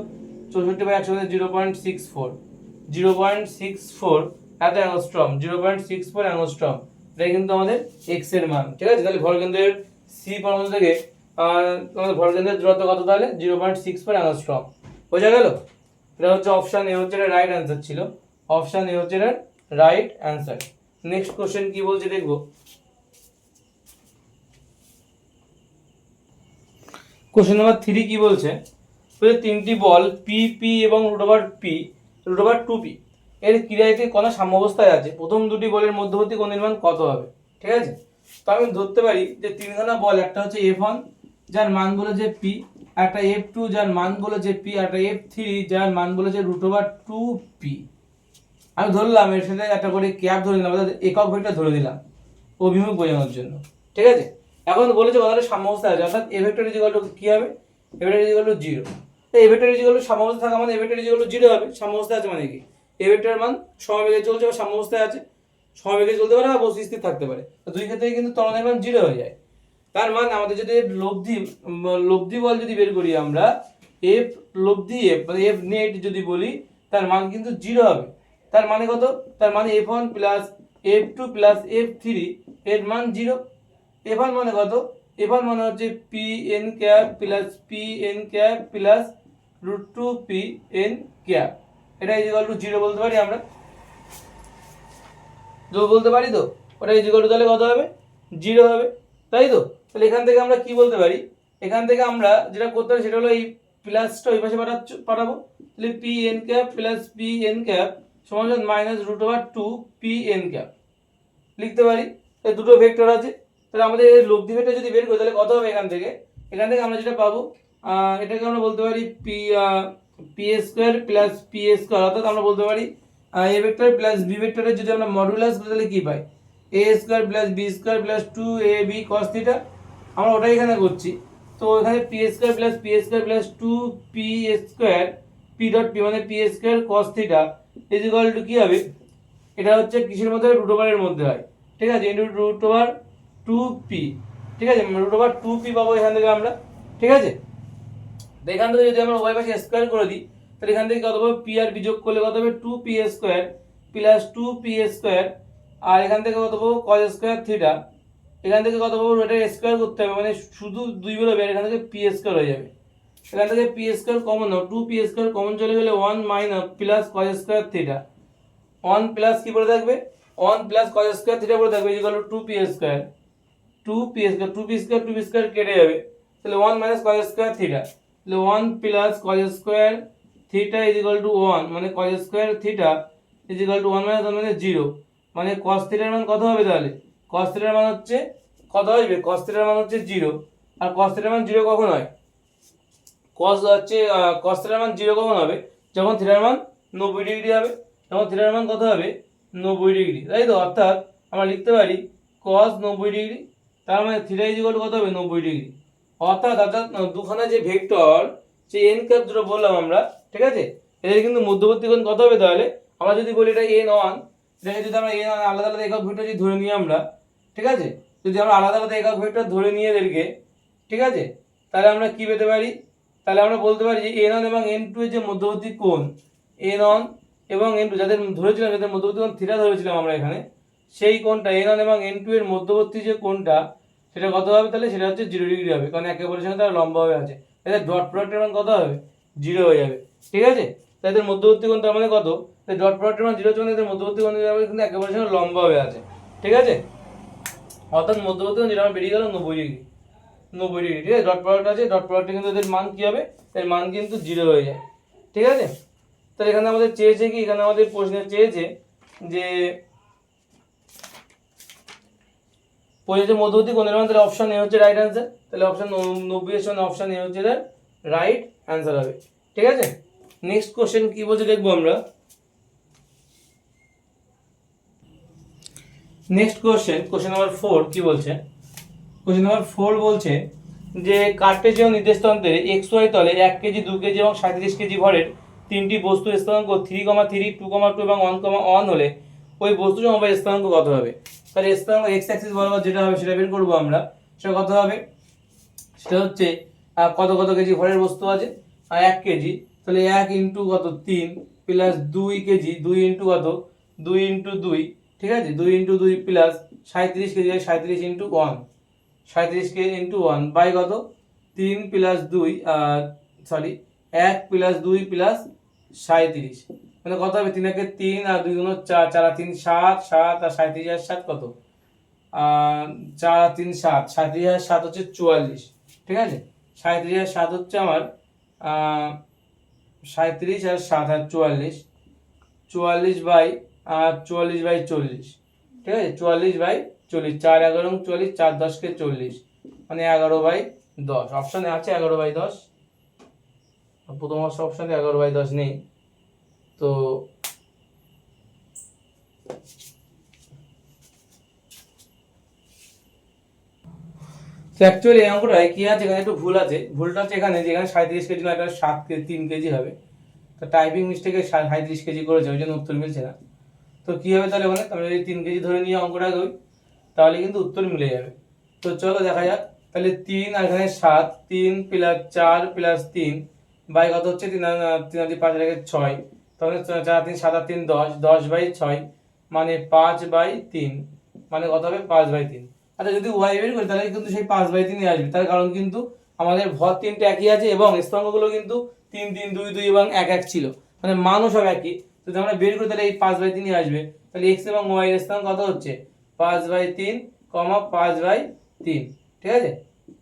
64/100 মানে 0.64 এত অ্যাংস্ট্রম, 0.64 অ্যাংস্ট্রম, এটা কিন্তু আমাদের x এর মান, ঠিক আছে। তাহলে ভরকেন্দ্রের সি পরমাণু থেকে তোমাদের ভরকেন্দ্রের দূরত্ব কত, তাহলে 0.64 অ্যাংস্ট্রম। বোঝা গেল? এটা হচ্ছে অপশন এ হচ্ছে রাইট অ্যান্সার ছিল, অপশন এ হচ্ছে রাইট অ্যান্সার। নেক্সট কোশ্চেন কি বলছে দেখবো। কোশ্চেন নাম্বার 3 কি বলছে, তিনটি বল পি পি এবং √2p এর ক্রিয়াতে কণা সাম্যাবস্থায় আছে, প্রথম দুটি বলের মধ্যবর্তী কোণের মান কত হবে, ঠিক আছে। তো আমি ধরতে পারি যে তিনখানা বল, একটা হচ্ছে F1 যার মান বলেছে p, একটা F2 যার মান বলেছে p, একটা F3 যার মান বলেছে √2p। আমি ধরলাম এর সাথে একটা করে ক্যাপ ধরে নিলাম, অর্থাৎ একক ভেক্টর ধরে দিলাম অভিমুখ বোঝানোর জন্য, ঠিক আছে। এখন বলেছে কথাটা সাম্যাবস্থায় আছে, অর্থাৎ A vector is equal to কি হবে, A vector is equal to 0। তো A vector is equal to সাম্যাবস্থায় থাকা মানে A vector is equal to 0 হবে। সাম্যাবস্থায় আছে মানে কি, এ ভেক্টরের মান সমবেগে চলছে বা সাম্যাবস্থায় আছে, সমবেগে চলতে পারে বা বস্তু স্থির থাকতে পারে। তো দুই ক্ষেত্রেই কিন্তু ত্বরণের মান 0 হয়ে যায়। তার মানে আমাদের যদি লব্ধি বল যদি বের করি আমরা, এফ লব্ধি এফ মানে এফ নেট যদি বলি, তার মান কিন্তু 0 হবে। তার মানে কত, তার মানে F1 plus F2 plus F3 এর মান 0। F1 মানে কত, F1 মানে হচ্ছে pn cap plus pn cap plus √2pn cap, এটা ইজ ইকুয়াল টু 0 বলতে পারি আমরা, বলতে পারি তো। ওটা ইজ ইকুয়াল টু তাহলে কত হবে, 0 হবে, তাই তো। তাহলে এখান থেকে আমরা কি বলতে পারি, এখান থেকে আমরা যেটা করতে পারি সেটা হলো এই প্লাসটা ওই পাশে পাঠাবো, তাহলে pn cap plus pn cap সমান -√2pn ক্যাপ লিখতে পারি। এই দুটো ভেক্টর আছে, তাহলে আমাদের এই লব্ধি ভেক্টর যদি বের করি তাহলে কত হবে, এখান থেকে আমরা যেটা পাবো এটাকে আমরা বলতে পারি p² প্লাস p², অর্থাৎ আমরা বলতে পারি a ভেক্টর প্লাস b ভেক্টরের যদি আমরা মডুলাস করি তাহলে কি পাই, a² plus b² plus 2ab cos θ। আমরা ওটাই এখানে করছি। তো এখানে p² plus p² plus 2p² p.p মানে p² cos θ is equal to কি হবে, এটা হচ্ছে কিসের মধ্যে, √এর মধ্যে হয়, ঠিক আছে, ইনটু √2p, ঠিক আছে, √2p পাবো এখান থেকে আমরা, ঠিক আছে। তো এখান থেকে যদি আমরা উভয় পাশে স্কয়ার করে দিই তাহলে এখান থেকে কত পাবো, p আর b যোগ করলে কত হবে 2p² প্লাস 2p², আর এখান থেকে কত পাবো cos² θ, এখান থেকে কত পাবো, এটা স্কয়ার করতে হবে মানে শুধু 2 বেরোবে, এখান থেকে p² হয়ে যাবে, এখান থেকে p² কমন নাও, 2p² কমন চলে গেলে 1 মাইনাস প্লাস cos² θ, 1 প্লাস কি পড়ে থাকবে, 1 প্লাস cos² θ পড়ে থাকবে ইকুয়াল টু 2p² কেটে যাবে, তাহলে 1 মাইনাস cos² θ, তাহলে 1 plus cos² θ is equal to 1 মানে cos² θ is equal to 1 minus 1 মানে 0, মানে cos θ এর মান কত হবে, তাহলে cos θ এর মান হচ্ছে কত আসবে, cos θ এর মান হচ্ছে 0। আর cos θ এর মান 0 কখন হয়, cos θ এর মান 0 কখন হবে, যখন θ এর মান 90 ডিগ্রি হবে, তখন θ এর মান কত হবে 90 ডিগ্রি, তাই তো। অর্থাৎ আমরা লিখতে পারি cos 90 ডিগ্রি, তার মানে θ ইজ ইকুয়াল টু কত হবে 90 ডিগ্রি। অর্থাৎ দুখানা যে ভেক্টর যে n ক্যাপ যেটা বললাম আমরা, ঠিক আছে, এদের কিন্তু মধ্যবর্তী কোণ কত হবে, তাহলে আমরা যদি বলি এটা n1, এটাকে যদি আমরা n1 আলাদা আলাদা একক ভেক্টর যদি ধরে নিই আমরা, ঠিক আছে, যদি আমরা আলাদা আলাদা একক ভেক্টর ধরে নিয়ে এদেরকে, ঠিক আছে, তাহলে আমরা কি পেতে পারি, তাহলে আমরা বলতে পারি যে n1 এবং n2 এর যে মধ্যবর্তী কোণ n1 এবং n2 যাদের ধরেছিলাম, যাদের মধ্যবর্তী কোণ θ ধরেছিলাম আমরা এখানে, সেই কোণটা n1 এবং n2 এর মধ্যবর্তী যে কোণটা সেটা কত হবে, তাহলে সেটা হচ্ছে 0 ডিগ্রি হবে, কারণ একে অপরের সঙ্গে তারা লম্বাভাবে আছে, তাহলে ডট প্রোডাক্টের মান কত হবে 0 হয়ে যাবে, ঠিক আছে। তাদের মধ্যবর্তী কোণ তার মানে কত, তাই ডট প্রোডাক্টের মান 0 হচ্ছে মানে এদের মধ্যবর্তী কোণ যাবে কিন্তু একে অপরের সঙ্গে লম্বাভাবে আছে, ঠিক আছে। অর্থাৎ মধ্যবর্তী কোণ যেটা বেরিয়ে গেল 90 ডিগ্রি, 90 ডিগ্রি, ঠিক আছে। ডট প্রোডাক্ট আছে, ডট প্রোডাক্টে কিন্তু এদের মান কি হবে, এর মান কিন্তু 0 হয়ে যায়, ঠিক আছে। তাহলে এখানে আমাদের চেয়েছে কি, এখানে আমাদের প্রশ্নে চেয়েছে যে মধ্যবর্তী কোণের মান, তাহলে অপশন এ হচ্ছে রাইট অ্যান্সার, তাহলে অপশন 90 এর সঙ্গে অপশন এ হচ্ছে রাইট অ্যান্সার হবে, ঠিক আছে। নেক্সট কোশ্চেন কি বলছে দেখবো আমরা। নেক্সট কোশ্চেন নাম্বার 4 কি বলছে, কোশ্চেন নাম্বার 4 বলছে যে কার্টেসীয় নির্দেশতন্ত্রে xy তলে 1 কেজি 2 কেজি এবং 37 কেজি ভরের তিনটি বস্তু স্থানাঙ্ক 3,3 2,2 এবং 1,1 হলে ওই বস্তু সমবায় স্থানাঙ্ক কত হবে। তাহলে স্থানাঙ্ক x অ্যাক্সিস বরাবর যেটা হবে সেটা বের করব আমরা, সেটা কত হবে, সেটা হচ্ছে কত কত কেজি ভরের বস্তু আছে 1 কেজি, তাহলে 1 ইনটু কত 3 প্লাস 2 কেজি 2 ইনটু কত 2 ইনটু 2 ঠিক আছে, 2 × 2 প্লাস 37 কেজি, 37 × 1, 37 কে ইন্টু 1 বাই কত 3 + 2 সরি 1 + 2 + 37, মানে কত হবে 3 একে 3 আর 2 গুণ 4, 4 আর 3 7, 7 আর 37 আর 7 কত 4 আর 3 7, 37 আর 7 হচ্ছে 44, ঠিক আছে, 37 আর 7 হচ্ছে আমার 37 আর 7 আর 44, 44 বাই 40, ঠিক আছে, 44/40, 4 11 40, 4 10 কে 40, মানে 11/10, অপশানে আছে 11/10, প্রথম অপশানে 11/10 নেই। তো অ্যাকচুয়ালি এই অঙ্কটায় কি আছে, এখানে একটু ভুল আছে, ভুলটা হচ্ছে এখানে যেখানে 37 কেজি না, এটা 3 কেজি হবে, তো টাইপিং মিস্টেকে 37 কেজি করেছে, ওই জন্য উত্তর মিলছে না। তো কি হবে তাহলে, মানে আমি যদি 3 কেজি ধরে নিয়ে অঙ্কটা করি তাহলে কিন্তু উত্তর মিলে যাবে। তো চলো দেখা যাক, তাহলে 3 আর এখানে 7, 3 + 4 + 3 বাই কত হচ্ছে 3 3 5 আর 6, তাহলে 4 3 7 আর 3 10, 10/6 মানে 5/3, মানে কত হবে 5/3। আচ্ছা যদি ওয়াই বের করি তাহলে কিন্তু সেই 5/3 আসবে, তার কারণ কিন্তু আমাদের ভর তিনটে একই আছে এবং স্তম্ভগুলো কিন্তু 3 3 2 2 এবং 1 1 ছিল, মানে মানও সব একই। যদি আমরা বের করি তাহলে এই 5/3 আসবে, তাহলে x এবং y এর স্থান কত হচ্ছে 5/3, 5/3, ঠিক আছে,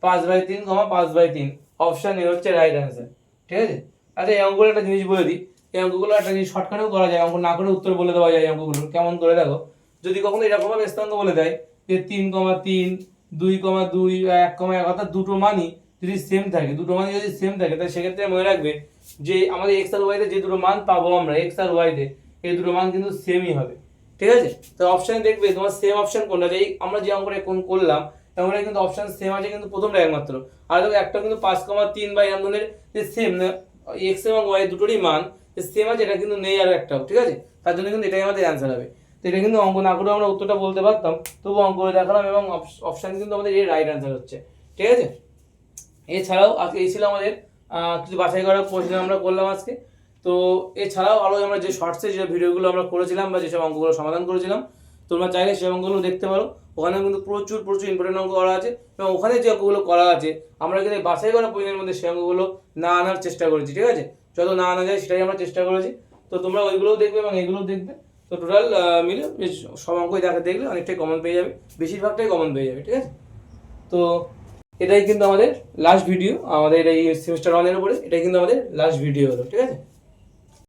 5/3, 5/3, অপশন এ হচ্ছে রাইট অ্যান্সার, ঠিক আছে। আচ্ছা এই অঙ্কগুলো একটা জিনিস বলে দিই, এই অঙ্কগুলো একটা জিনিস শর্টকাটেও করা যায়, অঙ্ক না করে উত্তর বলে দেওয়া যায়। এই অঙ্কগুলো কেমন করে দেখো, যদি কখনো এরকম ভাবে স্থানাঙ্ক বলে দেয় যে 3,3, 2,2, 1,1 অর্থাৎ দুটো মানই যদি সেম থাকে, দুটো মানই যদি সেম থাকে, তাহলে সেক্ষেত্রে মনে রাখবে যে আমাদের x আর y তে যে দুটো মান পাবো আমরা x আর y তে, এই দুটো মান কিন্তু সেমই হবে, ঠিক আছে। তো অপশনে দেখবে তোমার সেম অপশন কোনটা, যে আমরা যে অঙ্কটা কোন করলাম আমরা কিন্তু অপশন সেম আছে কিন্তু প্রথমটা একমাত্র, আর দেখো একটা কিন্তু 5,3 বা এরকম ধরনের যে সেম x এবং y দুটোরই মান সেম আছে, এটা কিন্তু নেই আর একটাও, ঠিক আছে, তার জন্য কিন্তু এটাই আমাদের অ্যান্সার হবে। তো এটা কিন্তু অঙ্ক না করে আমরা উত্তরটা বলতে পারতাম, তবু অঙ্ক করে দেখালাম এবং অপশন কিন্তু আমাদের এই রাইট অ্যান্সার হচ্ছে, ঠিক আছে। এছাড়াও আজকে এই ছিল আমাদের কিছু বাছাই করা প্রশ্ন আমরা করলাম আজকে। তো এছাড়াও আরও আমরা যে শর্টসে যে ভিডিওগুলো আমরা করেছিলাম বা যেসব অঙ্কগুলো সমাধান করেছিলাম, তোমরা চাইলে সেই অঙ্কগুলো দেখতে পারো, ওখানে কিন্তু প্রচুর প্রচুর ইম্পর্টেন্ট অঙ্ক করা আছে এবং ওখানে যে অঙ্কগুলো করা আছে আমরা কিন্তু বাছাই করা প্রশ্নের মধ্যে সেই অঙ্কগুলো না আনার চেষ্টা করেছি, ঠিক আছে, যত না আনা যায় সেটাই আমরা চেষ্টা করেছি। তো তোমরা ওইগুলোও দেখবে এবং এগুলোও দেখবে, তো টোটাল মিলে সব অঙ্কই দেখলে অনেকটাই কমন পেয়ে যাবে, বেশিরভাগটাই কমন পেয়ে যাবে, ঠিক আছে। তো এটাই কিন্তু আমাদের লাস্ট ভিডিও, আমাদের এই সেমিস্টার 1 এর উপরে এটাই কিন্তু আমাদের লাস্ট ভিডিও হলো, ঠিক আছে।